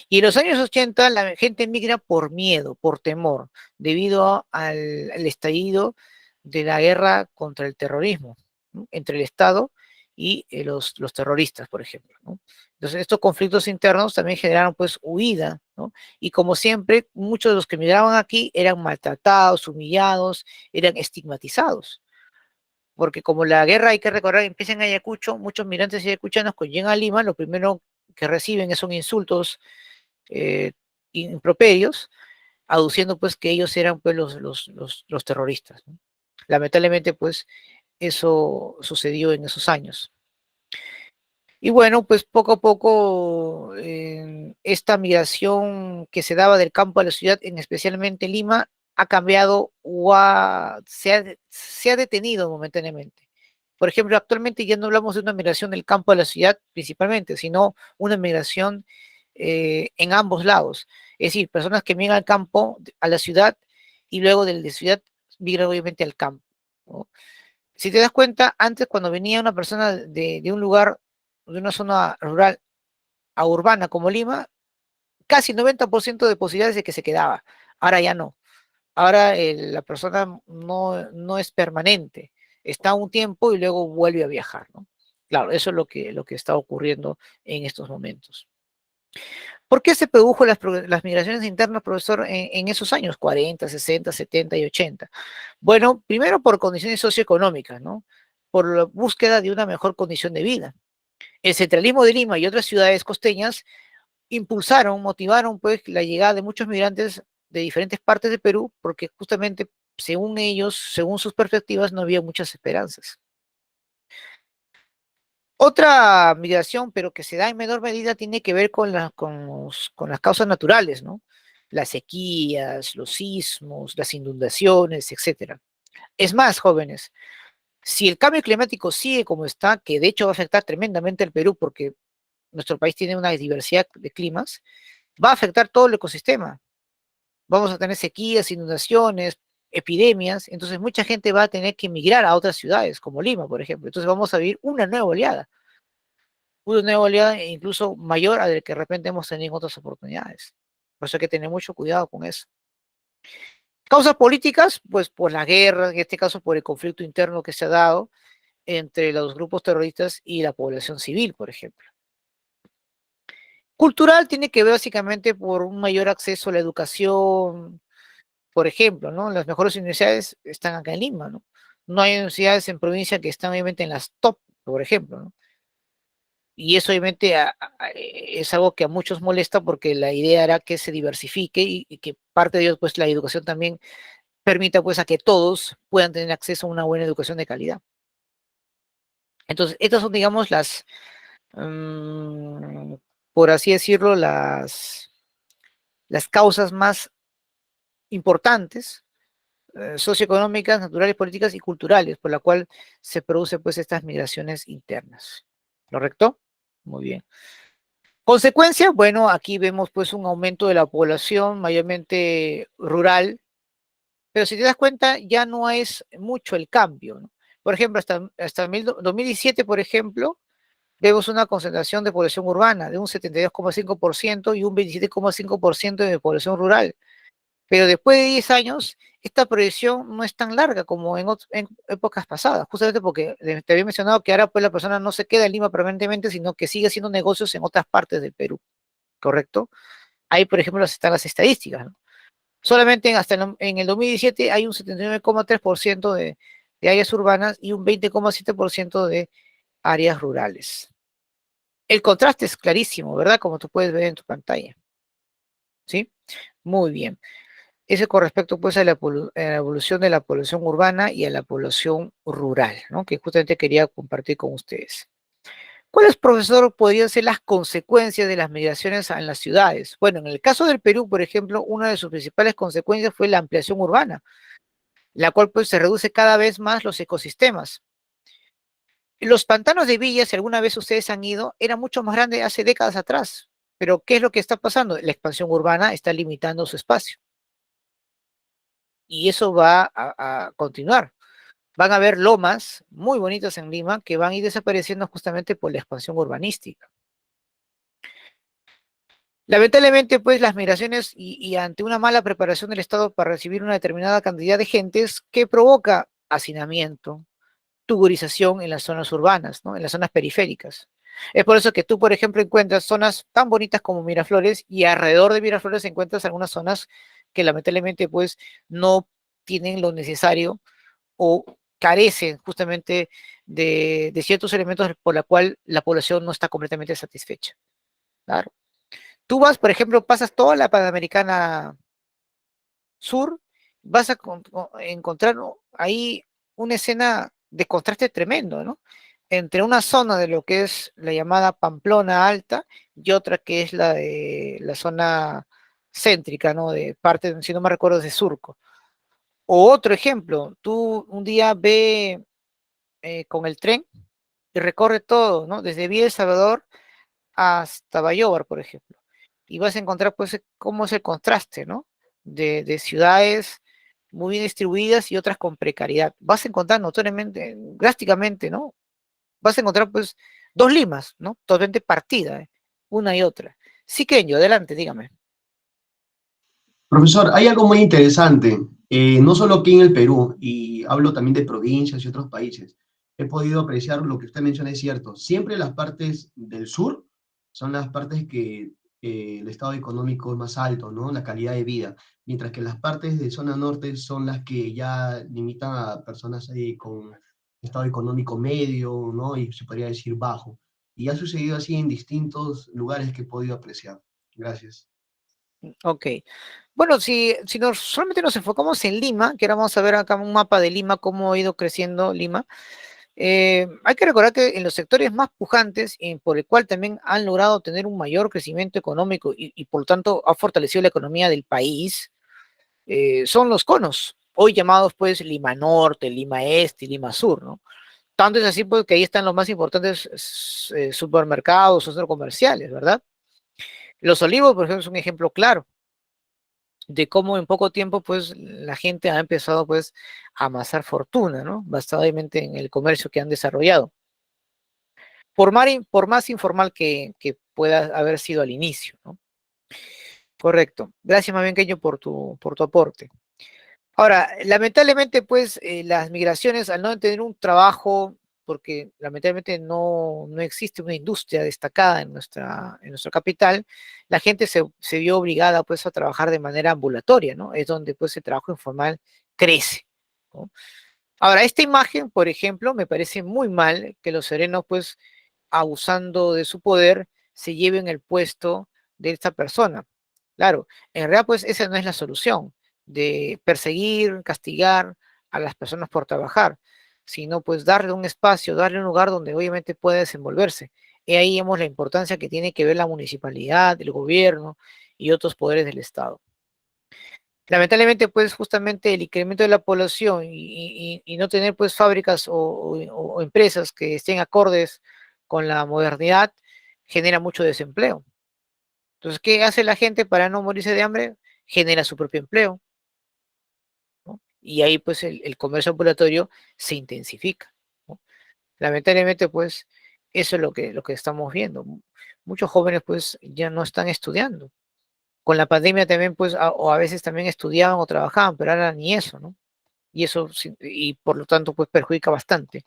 Y en los años 80 la gente migra por miedo, por temor, debido al estallido de la guerra contra el terrorismo, ¿no? Entre el Estado y los terroristas, por ejemplo, ¿no? Entonces, estos conflictos internos también generaron pues huida, ¿no? Y como siempre, muchos de los que migraban aquí eran maltratados, humillados, eran estigmatizados, porque como la guerra, hay que recordar, empieza en Ayacucho, muchos migrantes ayacuchanos cuando llegan a Lima, lo primero que reciben son insultos eh, improperios, aduciendo pues que ellos eran pues los terroristas, ¿no? Lamentablemente pues eso sucedió en esos años. Y bueno, pues poco a poco esta migración que se daba del campo a la ciudad, en especialmente Lima, ha cambiado o se ha detenido momentáneamente. Por ejemplo, actualmente ya no hablamos de una migración del campo a la ciudad principalmente, sino una migración en ambos lados. Es decir, personas que migran al campo, a la ciudad, y luego de la ciudad migran obviamente al campo, ¿no? Si te das cuenta, antes cuando venía una persona de un lugar, de una zona rural a urbana como Lima, casi 90% de posibilidades de que se quedaba. Ahora ya no. Ahora la persona no es permanente. Está un tiempo y luego vuelve a viajar, ¿no? Claro, eso es lo que está ocurriendo en estos momentos. ¿Por qué se produjo las migraciones internas, profesor, en esos años, 40, 60, 70 y 80? Bueno, primero por condiciones socioeconómicas, ¿no? Por la búsqueda de una mejor condición de vida. El centralismo de Lima y otras ciudades costeñas impulsaron, motivaron pues la llegada de muchos migrantes de diferentes partes de Perú, porque justamente según ellos, según sus perspectivas, no había muchas esperanzas. Otra migración, pero que se da en menor medida, tiene que ver con las causas naturales, ¿no? Las sequías, los sismos, las inundaciones, etcétera. Es más, jóvenes, si el cambio climático sigue como está, que de hecho va a afectar tremendamente al Perú, porque nuestro país tiene una diversidad de climas, va a afectar todo el ecosistema. Vamos a tener sequías, inundaciones, epidemias, entonces mucha gente va a tener que emigrar a otras ciudades, como Lima, por ejemplo. Entonces vamos a vivir una nueva oleada incluso mayor a la que de repente hemos tenido en otras oportunidades. Por eso hay que tener mucho cuidado con eso. Causas políticas, pues por la guerra, en este caso por el conflicto interno que se ha dado entre los grupos terroristas y la población civil, por ejemplo. Cultural tiene que ver básicamente por un mayor acceso a la educación, por ejemplo, ¿no? Las mejores universidades están acá en Lima, ¿no? No hay universidades en provincia que están obviamente en las top, por ejemplo, ¿no? Y eso obviamente es algo que a muchos molesta porque la idea era que se diversifique y que parte de ello, pues la educación también permita pues a que todos puedan tener acceso a una buena educación de calidad. Entonces, estas son, digamos, por así decirlo, las causas más importantes, socioeconómicas, naturales, políticas y culturales, por la cual se producen pues estas migraciones internas. ¿Correcto? Muy bien. Consecuencia, bueno, aquí vemos pues un aumento de la población mayormente rural, pero si te das cuenta ya no es mucho el cambio, ¿no? Por ejemplo, hasta 2017, por ejemplo, vemos una concentración de población urbana de un 72,5% y un 27,5% de población rural. Pero después de 10 años, esta proyección no es tan larga como en épocas pasadas, justamente porque te había mencionado que ahora pues la persona no se queda en Lima permanentemente, sino que sigue haciendo negocios en otras partes del Perú, ¿correcto? Ahí, por ejemplo, están las estadísticas, ¿no? Solamente en el 2017 hay un 79,3% de áreas urbanas y un 20,7% de áreas rurales. El contraste es clarísimo, ¿verdad? Como tú puedes ver en tu pantalla. ¿Sí? Muy bien. Eso con respecto pues a la evolución de la población urbana y a la población rural, ¿no? Que justamente quería compartir con ustedes. ¿Cuáles, profesor, podrían ser las consecuencias de las migraciones en las ciudades? Bueno, en el caso del Perú, por ejemplo, una de sus principales consecuencias fue la ampliación urbana, la cual pues se reduce cada vez más los ecosistemas. Los pantanos de Villas, si alguna vez ustedes han ido, eran mucho más grandes hace décadas atrás. Pero ¿qué es lo que está pasando? La expansión urbana está limitando su espacio. Y eso va a continuar. Van a haber lomas muy bonitas en Lima que van a ir desapareciendo justamente por la expansión urbanística. Lamentablemente, pues las migraciones y ante una mala preparación del Estado para recibir una determinada cantidad de gentes que provoca hacinamiento, tugurización en las zonas urbanas, ¿no? En las zonas periféricas. Es por eso que tú, por ejemplo, encuentras zonas tan bonitas como Miraflores y alrededor de Miraflores encuentras algunas zonas que lamentablemente pues no tienen lo necesario o carecen justamente de ciertos elementos por la cual la población no está completamente satisfecha. Claro. Tú vas, por ejemplo, pasas toda la Panamericana Sur, vas a encontrar ahí una escena de contraste tremendo, ¿no? Entre una zona de lo que es la llamada Pamplona Alta y otra que es la de la zona céntrica, ¿no? De parte, si no me recuerdo, de Surco. O otro ejemplo, tú un día ve con el tren y recorre todo, ¿no? Desde Villa El Salvador hasta Bayobar, por ejemplo. Y vas a encontrar, pues, cómo es el contraste, ¿no? De ciudades muy bien distribuidas y otras con precariedad. Vas a encontrar notoriamente, drásticamente, ¿no? Vas a encontrar, pues, dos Limas, ¿no? Totalmente partidas, una y otra. Sí, Kenyo, adelante, dígame. Profesor, hay algo muy interesante, no solo aquí en el Perú, y hablo también de provincias y otros países. He podido apreciar lo que usted menciona es cierto. Siempre las partes del sur son las partes que el estado económico es más alto, ¿no? La calidad de vida, mientras que las partes de zona norte son las que ya limitan a personas con estado económico medio, ¿no? Y se podría decir bajo. Y ha sucedido así en distintos lugares que he podido apreciar. Gracias. Ok. Bueno, si solamente nos enfocamos en Lima, que ahora vamos a ver acá un mapa de Lima, cómo ha ido creciendo Lima, hay que recordar que en los sectores más pujantes, por el cual también han logrado tener un mayor crecimiento económico y por lo tanto ha fortalecido la economía del país, son los conos, hoy llamados pues Lima Norte, Lima Este y Lima Sur, ¿no? Tanto es así, pues, que ahí están los más importantes supermercados, centros comerciales, ¿verdad? Los Olivos, por ejemplo, es un ejemplo claro de cómo en poco tiempo, pues, la gente ha empezado, pues, a amasar fortuna, ¿no? Basadamente en el comercio que han desarrollado. Por más informal que pueda haber sido al inicio, ¿no? Correcto. Gracias, más bien, Kenyo, por tu aporte. Ahora, lamentablemente, pues, las migraciones, al no tener un trabajo, porque lamentablemente no existe una industria destacada en nuestra capital, la gente se vio obligada, pues, a trabajar de manera ambulatoria, ¿no? Es donde, pues, el trabajo informal crece, ¿no? Ahora, esta imagen, por ejemplo, me parece muy mal que los serenos, pues, abusando de su poder, se lleven el puesto de esta persona. Claro, en realidad, pues, esa no es la solución de perseguir, castigar a las personas por trabajar, sino pues darle un espacio, darle un lugar donde obviamente pueda desenvolverse. Y ahí vemos la importancia que tiene que ver la municipalidad, el gobierno y otros poderes del Estado. Lamentablemente, pues justamente el incremento de la población y no tener pues fábricas o empresas que estén acordes con la modernidad genera mucho desempleo. Entonces, ¿qué hace la gente para no morirse de hambre? Genera su propio empleo, ¿no? Y ahí pues el comercio ambulatorio se intensifica, ¿no? Lamentablemente, pues eso es lo que estamos viendo. Muchos jóvenes pues ya no están estudiando. Con la pandemia también pues o a veces también estudiaban o trabajaban, pero ahora ni eso, ¿no? Y eso y por lo tanto pues perjudica bastante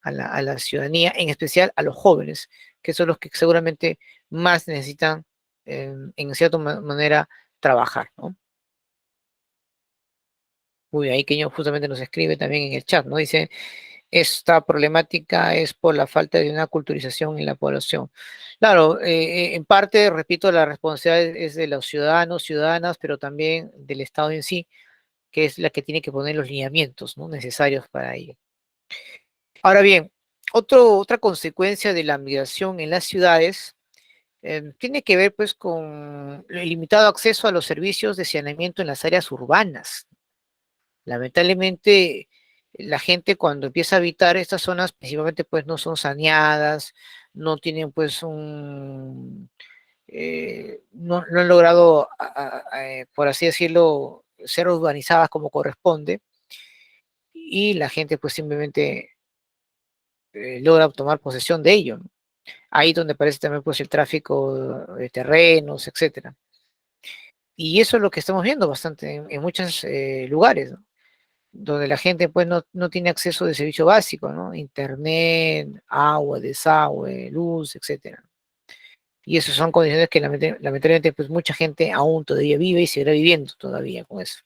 a la ciudadanía, en especial a los jóvenes, que son los que seguramente más necesitan en cierta manera trabajar, ¿no? Uy, ahí que justamente nos escribe también en el chat, ¿no? Dice, esta problemática es por la falta de una culturización en la población. Claro, en parte, repito, la responsabilidad es de los ciudadanos, ciudadanas, pero también del Estado en sí, que es la que tiene que poner los lineamientos, ¿no?, necesarios para ello. Ahora bien, otra consecuencia de la migración en las ciudades tiene que ver pues con el limitado acceso a los servicios de saneamiento en las áreas urbanas. Lamentablemente, la gente cuando empieza a habitar estas zonas, principalmente pues no son saneadas, no tienen pues no han logrado, por así decirlo, ser urbanizadas como corresponde, y la gente pues simplemente logra tomar posesión de ello, ¿no? Ahí donde aparece también pues el tráfico de terrenos, etcétera. Y eso es lo que estamos viendo bastante en muchos lugares, ¿no?, donde la gente pues no tiene acceso de servicio básico, ¿no? Internet, agua, desagüe, luz, etcétera. Y esas son condiciones que lamentablemente pues mucha gente aún todavía vive y seguirá viviendo todavía con eso.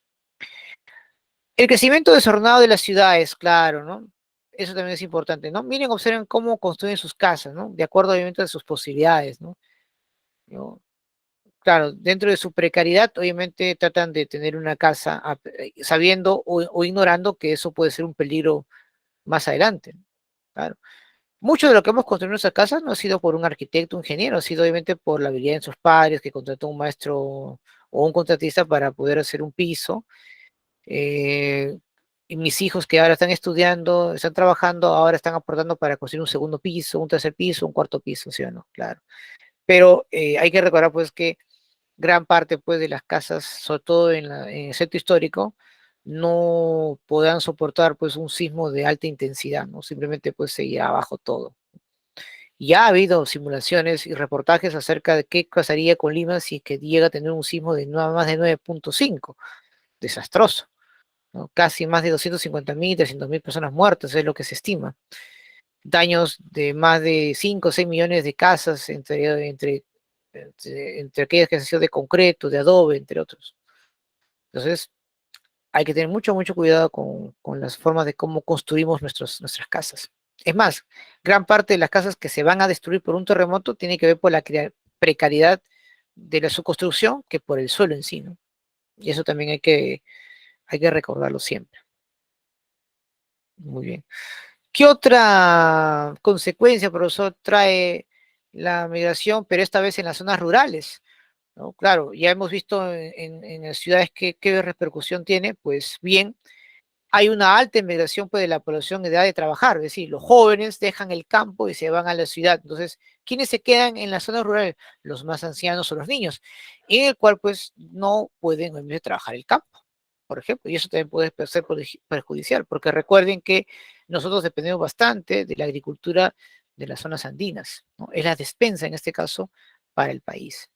El crecimiento desordenado de las ciudades, claro, ¿no? Eso también es importante, ¿no? Miren, observen cómo construyen sus casas, ¿no? De acuerdo obviamente a sus posibilidades, ¿no? ¿No? Claro, dentro de su precariedad, obviamente tratan de tener una casa sabiendo o ignorando que eso puede ser un peligro más adelante, ¿no? Claro. Mucho de lo que hemos construido en nuestras casas no ha sido por un arquitecto, un ingeniero, ha sido obviamente por la habilidad de sus padres, que contrató un maestro o un contratista para poder hacer un piso. Eh, y mis hijos que ahora están estudiando, están trabajando, ahora están aportando para construir un segundo piso, un tercer piso, un cuarto piso, ¿sí o no? Claro. Pero hay que recordar pues que gran parte pues de las casas, sobre todo en el centro histórico, no podrán soportar pues un sismo de alta intensidad, ¿no? Simplemente pues seguirá abajo todo. Ya ha habido simulaciones y reportajes acerca de qué pasaría con Lima si es que llega a tener un sismo de más de 9.5. Desastroso, ¿no? Casi más de 250.000, 300.000 personas muertas es lo que se estima. Daños de más de 5 o 6 millones de casas entre aquellas que han sido de concreto, de adobe, entre otros. Entonces, hay que tener mucho cuidado con las formas de cómo construimos nuestras casas. Es más, gran parte de las casas que se van a destruir por un terremoto tiene que ver por la precariedad de su construcción que por el suelo en sí, ¿no? Y eso también hay que recordarlo siempre. Muy bien. ¿Qué otra consecuencia, profesor, trae la migración, pero esta vez en las zonas rurales, ¿no? Claro, ya hemos visto en las ciudades qué repercusión tiene, pues bien, hay una alta inmigración pues, de la población de edad de trabajar, es decir, los jóvenes dejan el campo y se van a la ciudad. Entonces, ¿quiénes se quedan en las zonas rurales? Los más ancianos o los niños, en el cual pues no pueden obviamente, trabajar el campo, por ejemplo, y eso también puede ser perjudicial, porque recuerden que nosotros dependemos bastante de la agricultura de las zonas andinas, ¿no? Es la despensa en este caso para el país.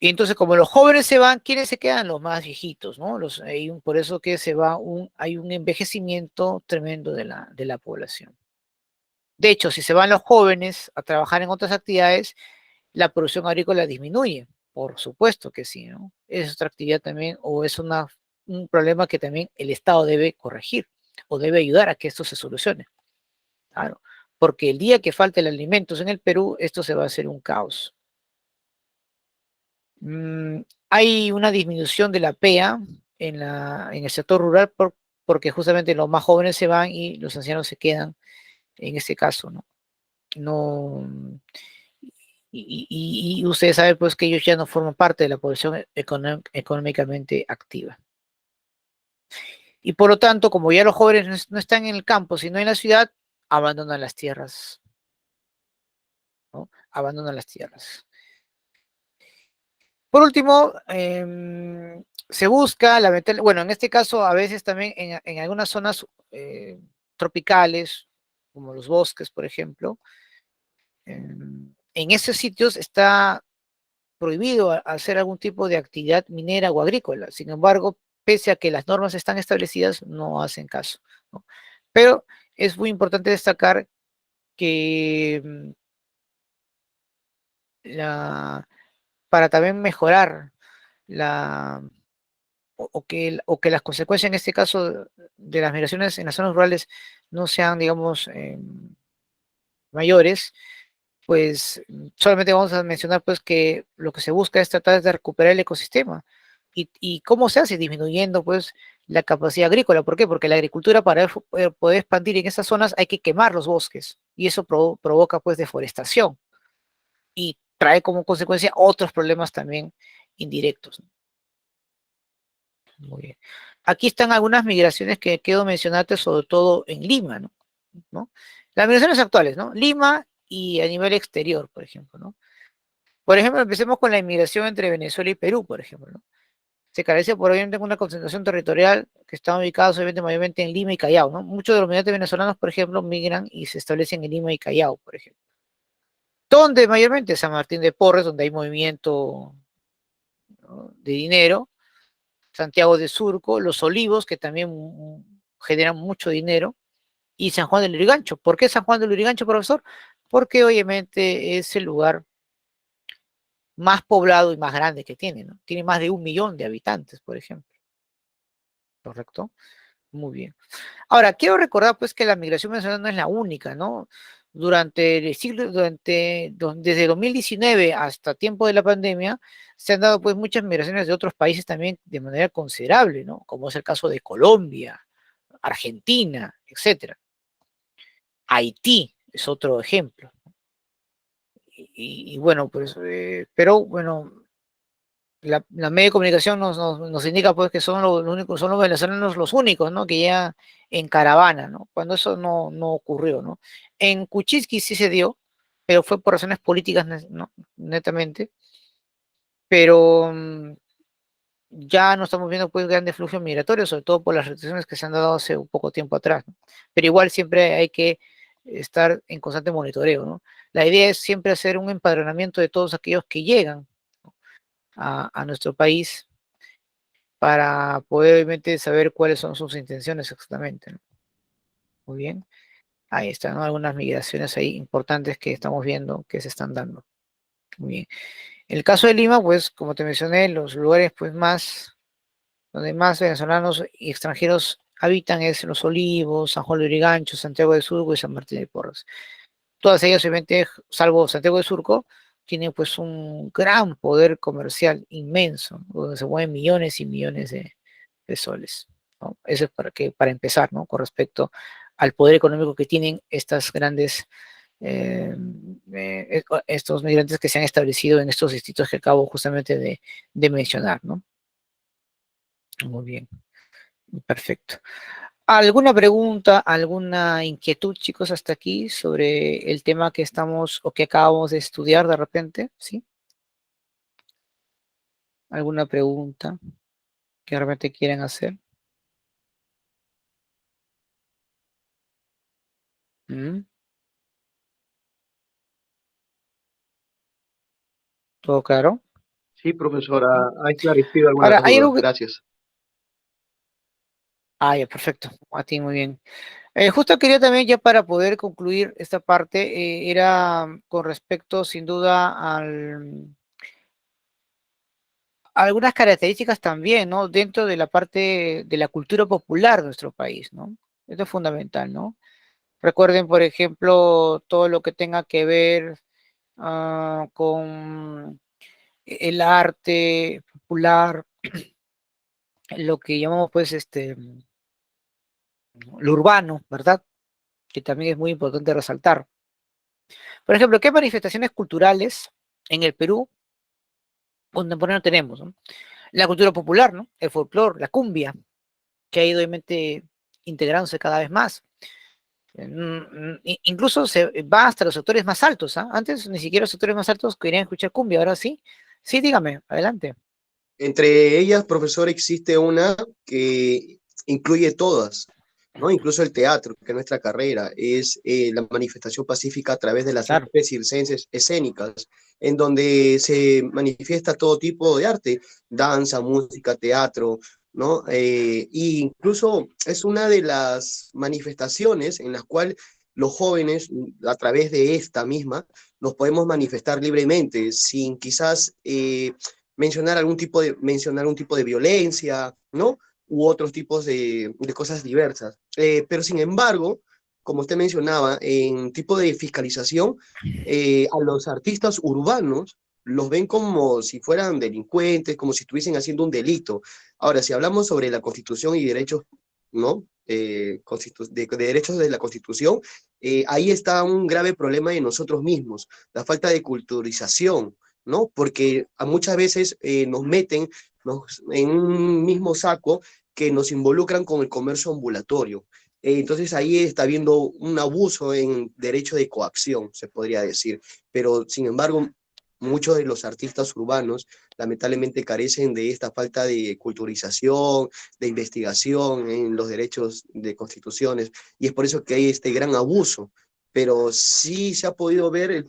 Y entonces, como los jóvenes se van, ¿quiénes se quedan? Los más viejitos, ¿no? Por eso que hay un envejecimiento tremendo de la población. De hecho, si se van los jóvenes a trabajar en otras actividades, la producción agrícola disminuye. Por supuesto que sí, ¿no? Es otra actividad también, o es un problema que también el Estado debe corregir, o debe ayudar a que esto se solucione. Claro, porque el día que falten alimentos en el Perú, esto se va a hacer un caos. Hay una disminución de la PEA en el sector rural porque justamente los más jóvenes se van y los ancianos se quedan en este caso, ¿no? No, y ustedes saben pues que ellos ya no forman parte de la población económicamente activa. Y por lo tanto, como ya los jóvenes no están en el campo, sino en la ciudad, abandonan las tierras, ¿no? Abandonan las tierras. Por último, se busca, bueno, en este caso a veces también en algunas zonas tropicales, como los bosques, por ejemplo, en esos sitios está prohibido hacer algún tipo de actividad minera o agrícola. Sin embargo, pese a que las normas están establecidas, no hacen caso, ¿no? Pero es muy importante destacar que para también mejorar la o que las consecuencias en este caso de las migraciones en las zonas rurales no sean, digamos, mayores, pues solamente vamos a mencionar pues que lo que se busca es tratar de recuperar el ecosistema. ¿Y cómo se hace? Disminuyendo pues la capacidad agrícola. ¿Por qué? Porque la agricultura para poder expandir en esas zonas hay que quemar los bosques y eso provoca pues deforestación y trae como consecuencia otros problemas también indirectos. Muy bien. Aquí están algunas migraciones que quiero mencionarte, sobre todo en Lima, ¿no? Las migraciones actuales, ¿no? Lima y a nivel exterior, por ejemplo, ¿no? Por ejemplo, empecemos con la inmigración entre Venezuela y Perú, por ejemplo, ¿no? Se carece por obviamente una concentración territorial que está ubicada obviamente mayormente en Lima y Callao, ¿no? Muchos de los migrantes venezolanos, por ejemplo, migran y se establecen en Lima y Callao, por ejemplo. ¿Dónde mayormente? San Martín de Porres, donde hay movimiento, ¿no?, de dinero. Santiago de Surco, Los Olivos, que también generan mucho dinero, y San Juan del Lurigancho. ¿Por qué San Juan del Lurigancho, profesor? Porque obviamente es el lugar más poblado y más grande que tiene, ¿no? Tiene más de 1 millón de habitantes, por ejemplo. ¿Correcto? Muy bien. Ahora, quiero recordar pues que la migración venezolana no es la única, ¿no? Durante el siglo, desde 2019 hasta tiempo de la pandemia, se han dado pues muchas migraciones de otros países también de manera considerable, ¿no? Como es el caso de Colombia, Argentina, etcétera. Haití es otro ejemplo. Y bueno, pues, pero bueno, la media de comunicación nos indica pues que son son los venezolanos los únicos, ¿no? Que ya en caravana, ¿no? Cuando eso no ocurrió, ¿no? En Kuczynski sí se dio, pero fue por razones políticas, ¿no?, netamente, pero ya no estamos viendo pues grandes flujos migratorios, sobre todo por las restricciones que se han dado hace un poco tiempo atrás, ¿no? Pero igual siempre hay que estar en constante monitoreo, ¿no? La idea es siempre hacer un empadronamiento de todos aquellos que llegan a nuestro país para poder obviamente saber cuáles son sus intenciones exactamente, ¿no? Muy bien, ahí están, ¿no?, algunas migraciones ahí importantes que estamos viendo que se están dando. Muy bien. En el caso de Lima, pues como te mencioné, los lugares pues donde más venezolanos y extranjeros habitan es Los Olivos, San Juan de Lurigancho, Santiago de Surco y San Martín de Porres. Todas ellas, obviamente, salvo Santiago de Surco, tienen pues un gran poder comercial inmenso, ¿no?, donde se mueven millones y millones de soles, ¿no? Eso es para empezar, ¿no?, con respecto al poder económico que tienen estas grandes, estos migrantes que se han establecido en estos distritos que acabo justamente de mencionar, ¿no? Muy bien. Perfecto. ¿Alguna pregunta, alguna inquietud, chicos, hasta aquí sobre el tema que estamos o que acabamos de estudiar de repente? ¿Sí? ¿Alguna pregunta que realmente quieran hacer? ¿Mm? ¿Todo claro? Sí, profesora, ¿Sí? ha esclarecido algunas Ahora, hay dudas. algo que... Gracias. Ah, ya, perfecto. A ti, muy bien. Justo quería también, ya para poder concluir esta parte, era con respecto, sin duda, a algunas características también, ¿no? Dentro de la parte de la cultura popular de nuestro país, ¿no? Esto es fundamental, ¿no? Recuerden, por ejemplo, todo lo que tenga que ver con el arte popular, lo que llamamos, pues, lo urbano, ¿verdad? Que también es muy importante resaltar. Por ejemplo, ¿qué manifestaciones culturales en el Perú contemporáneo tenemos, ¿no? La cultura popular, ¿no? El folclore, la cumbia, que ha ido obviamente integrándose cada vez más. Incluso se va hasta los sectores más altos, ¿ah? Antes ni siquiera los sectores más altos querían escuchar cumbia, ahora sí. Sí, dígame, adelante. Entre ellas, profesor, existe una que incluye todas, ¿no? Incluso el teatro, que es nuestra carrera, es la manifestación pacífica a través de las Claro, artes circenses escénicas, en donde se manifiesta todo tipo de arte, danza, música, teatro, ¿no? Y incluso es una de las manifestaciones en las cuales los jóvenes, a través de esta misma, nos podemos manifestar libremente, sin quizás mencionar un tipo de violencia, ¿no? U otros tipos de cosas diversas. Pero sin embargo, como usted mencionaba, en tipo de fiscalización, a los artistas urbanos los ven como si fueran delincuentes, como si estuviesen haciendo un delito. Ahora, si hablamos sobre la Constitución y derechos, ¿no? De derechos de la Constitución, ahí está un grave problema de nosotros mismos, la falta de culturización, ¿no? Porque a muchas veces nos meten en un mismo saco que nos involucran con el comercio ambulatorio. Entonces ahí está habiendo un abuso en derecho de coacción, se podría decir. Pero sin embargo, muchos de los artistas urbanos lamentablemente carecen de esta falta de culturización, de investigación en los derechos de constituciones, y es por eso que hay este gran abuso, pero sí se ha podido ver el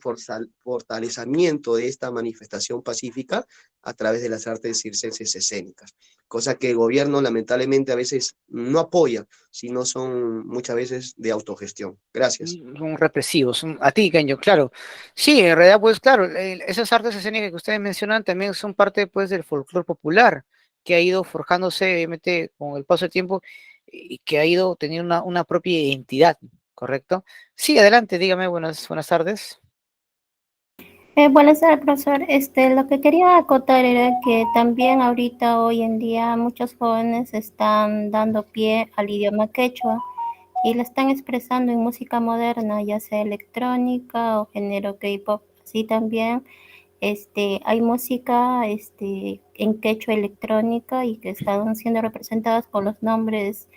fortalecimiento de esta manifestación pacífica a través de las artes circenses escénicas, cosa que el gobierno lamentablemente a veces no apoya, sino son muchas veces de autogestión. Gracias. son represivos. A ti, Kenyo, claro. Sí, en realidad, pues claro, esas artes escénicas que ustedes mencionan también son parte, pues, del folclore popular, que ha ido forjándose, obviamente, con el paso del tiempo y que ha ido teniendo una propia identidad, ¿correcto? Sí, adelante, dígame, buenas tardes. Buenas tardes, profesor. Lo que quería acotar era que también ahorita, hoy en día, muchos jóvenes están dando pie al idioma quechua y lo están expresando en música moderna, ya sea electrónica o género K-pop. Así también, hay música, en quechua electrónica y que están siendo representadas con los nombres,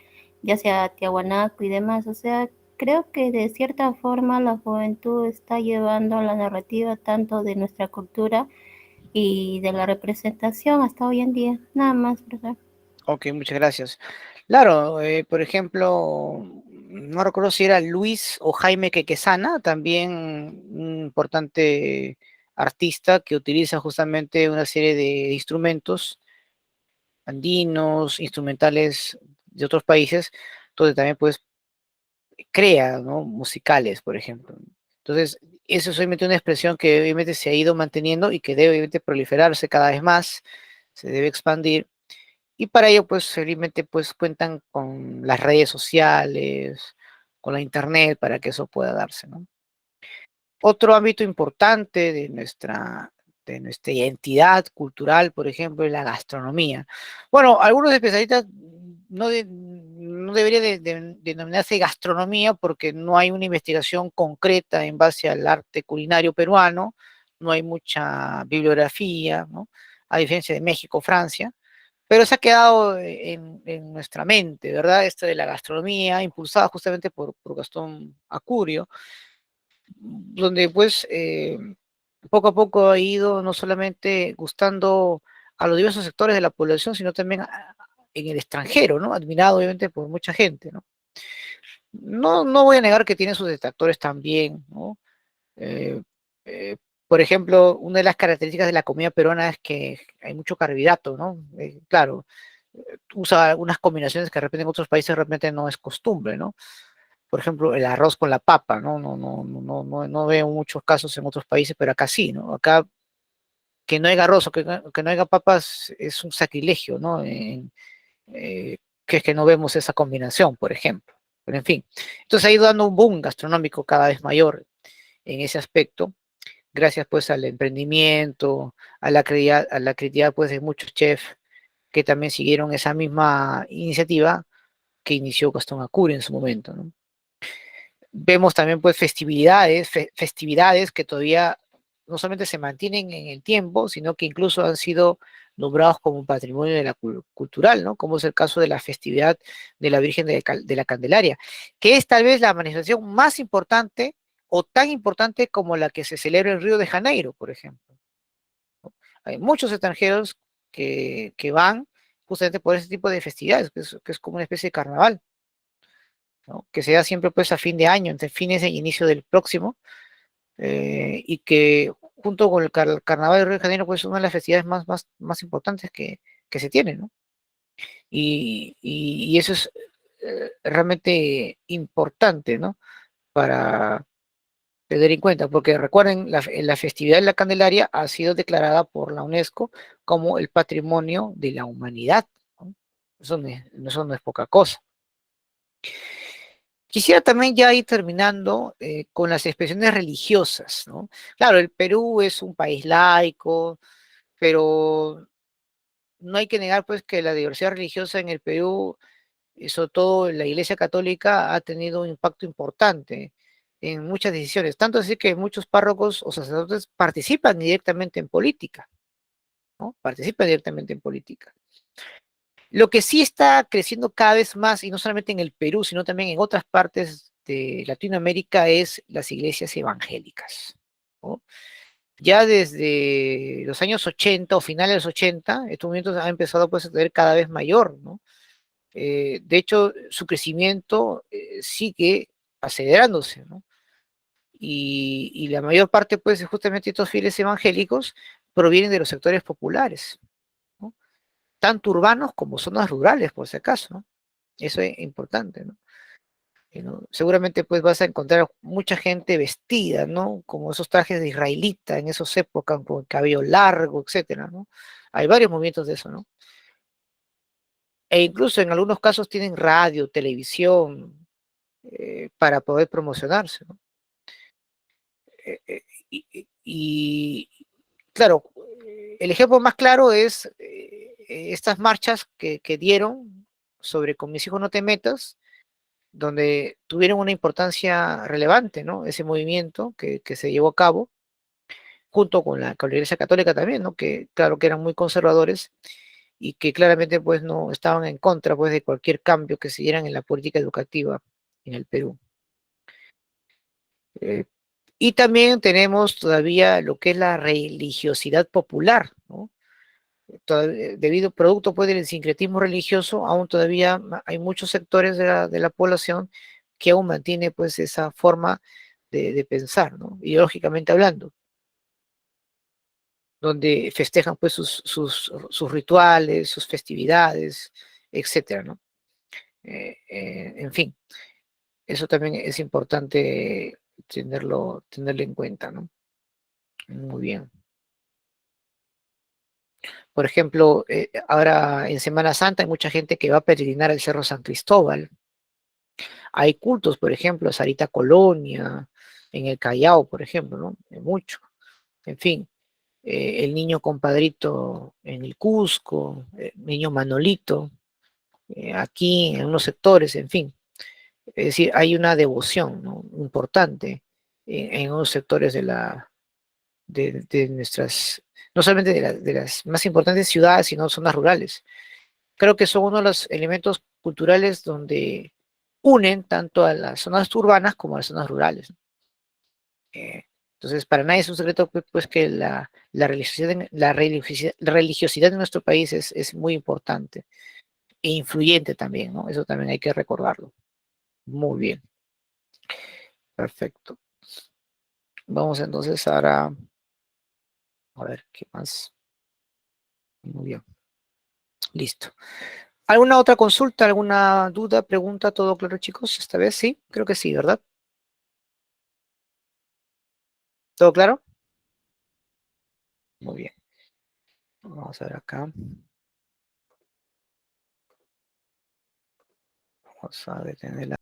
ya sea Tiahuanaco y demás. O sea, creo que de cierta forma la juventud está llevando la narrativa tanto de nuestra cultura y de la representación hasta hoy en día. Nada más, profesor. Ok, muchas gracias. Claro, por ejemplo, no recuerdo si era Luis o Jaime Quequesana, también un importante artista que utiliza justamente una serie de instrumentos andinos, instrumentales de otros países, donde también pues crea, ¿no? Musicales, por ejemplo. Entonces, eso es obviamente una expresión que obviamente se ha ido manteniendo y que debe obviamente proliferarse cada vez más, se debe expandir. Y para ello, pues, felizmente, pues, cuentan con las redes sociales, con la internet, para que eso pueda darse, ¿no? Otro ámbito importante de nuestra identidad cultural, por ejemplo, es la gastronomía. Bueno, algunos especialistas no debería denominarse gastronomía porque no hay una investigación concreta en base al arte culinario peruano, no hay mucha bibliografía, ¿no? A diferencia de México, Francia, pero se ha quedado en nuestra mente, ¿verdad? Esto de la gastronomía, impulsada justamente por Gastón Acurio, donde pues poco a poco ha ido no solamente gustando a los diversos sectores de la población, sino también en el extranjero, ¿no? Admirado obviamente por mucha gente, ¿no? No voy a negar que tiene sus detractores también, ¿no? Eh, eh, por ejemplo, una de las características de la comida peruana es que hay mucho carbohidrato, ¿no? Claro, usa algunas combinaciones que de repente en otros países realmente no es costumbre, ¿no? Por ejemplo, el arroz con la papa, ¿no? No veo muchos casos en otros países, pero acá sí, ¿no? Acá que no haya arroz o que no haya papas es un sacrilegio, ¿no? Que es que no vemos esa combinación, por ejemplo. Pero en fin, entonces ha ido dando un boom gastronómico cada vez mayor en ese aspecto, gracias pues al emprendimiento, a la creatividad pues de muchos chefs que también siguieron esa misma iniciativa que inició Gastón Acurio en su momento, ¿no? Vemos también pues festividades que todavía no solamente se mantienen en el tiempo, sino que incluso han sido nombrados como patrimonio de la cultural, ¿no? Como es el caso de la festividad de la Virgen de la Candelaria, que es tal vez la manifestación más importante o tan importante como la que se celebra en Río de Janeiro, por ejemplo. Hay muchos extranjeros que van justamente por ese tipo de festividades, que es como una especie de carnaval, ¿no? Que se da siempre pues a fin de año, entre fines e inicio del próximo, y que junto con el Carnaval de Río de Janeiro pues es una de las festividades más importantes que se tienen, ¿no? Y eso es realmente importante, ¿no? Para tener en cuenta, porque recuerden, la festividad de la Candelaria ha sido declarada por la UNESCO como el patrimonio de la humanidad, ¿no? Eso no es poca cosa. Quisiera también ya ir terminando con las expresiones religiosas, ¿no? Claro, el Perú es un país laico, pero no hay que negar pues que la diversidad religiosa en el Perú, y sobre todo la Iglesia Católica, ha tenido un impacto importante en muchas decisiones. Tanto así que muchos párrocos o sacerdotes participan directamente en política, ¿no? Participan directamente en política. Lo que sí está creciendo cada vez más, y no solamente en el Perú, sino también en otras partes de Latinoamérica, es las iglesias evangélicas, ¿no? Ya desde los años 80 o finales de los 80, estos movimientos han empezado pues, a tener cada vez mayor, ¿no? De hecho, su crecimiento sigue acelerándose, ¿no? Y la mayor parte, pues, justamente estos fieles evangélicos provienen de los sectores populares, ¿no? Tanto urbanos como zonas rurales, por si acaso, ¿no? Eso es importante, ¿no? ¿No? Seguramente pues vas a encontrar mucha gente vestida, ¿no? Como esos trajes de israelita en esas épocas, con el cabello largo, etcétera, ¿no? Hay varios movimientos de eso, ¿no? E incluso en algunos casos tienen radio, televisión, para poder promocionarse, ¿no? Eh, eh, y, claro, el ejemplo más claro es estas marchas que dieron sobre Con mis hijos no te metas, donde tuvieron una importancia relevante, ¿no? Ese movimiento que se llevó a cabo, junto con la Iglesia Católica también, ¿no? Que claro que eran muy conservadores y que claramente pues no estaban en contra pues de cualquier cambio que se dieran en la política educativa en el Perú. Eh, y también tenemos todavía lo que es la religiosidad popular, ¿no? Debido producto pues, del sincretismo religioso, aún todavía hay muchos sectores de la población que aún mantiene pues esa forma de pensar, ¿no? Ideológicamente hablando, donde festejan pues sus rituales, sus festividades, etcétera, ¿no? En fin, eso también es importante tenerlo en cuenta, ¿no? Muy bien. Por ejemplo, ahora en Semana Santa hay mucha gente que va a peregrinar al Cerro San Cristóbal. Hay cultos, por ejemplo, Sarita Colonia, en el Callao, por ejemplo, ¿no? Hay mucho. En fin, el niño compadrito en el Cusco, el niño Manolito, aquí en unos sectores, en fin. Es decir, hay una devoción, ¿no? Importante en unos sectores de nuestras, no solamente de las más importantes ciudades, sino zonas rurales. creo que son uno de los elementos culturales donde unen tanto a las zonas urbanas como a las zonas rurales. Entonces, para nadie es un secreto pues, que la religiosidad en nuestro país es muy importante e influyente también, ¿no? Eso también hay que recordarlo. Muy bien. Perfecto. Vamos entonces ahora a ver qué más. Muy bien. Listo. ¿Alguna otra consulta, alguna duda, pregunta? ¿Todo claro, chicos? Esta vez sí, creo que sí, ¿verdad? ¿Todo claro? Muy bien. Vamos a ver acá. Vamos a detener la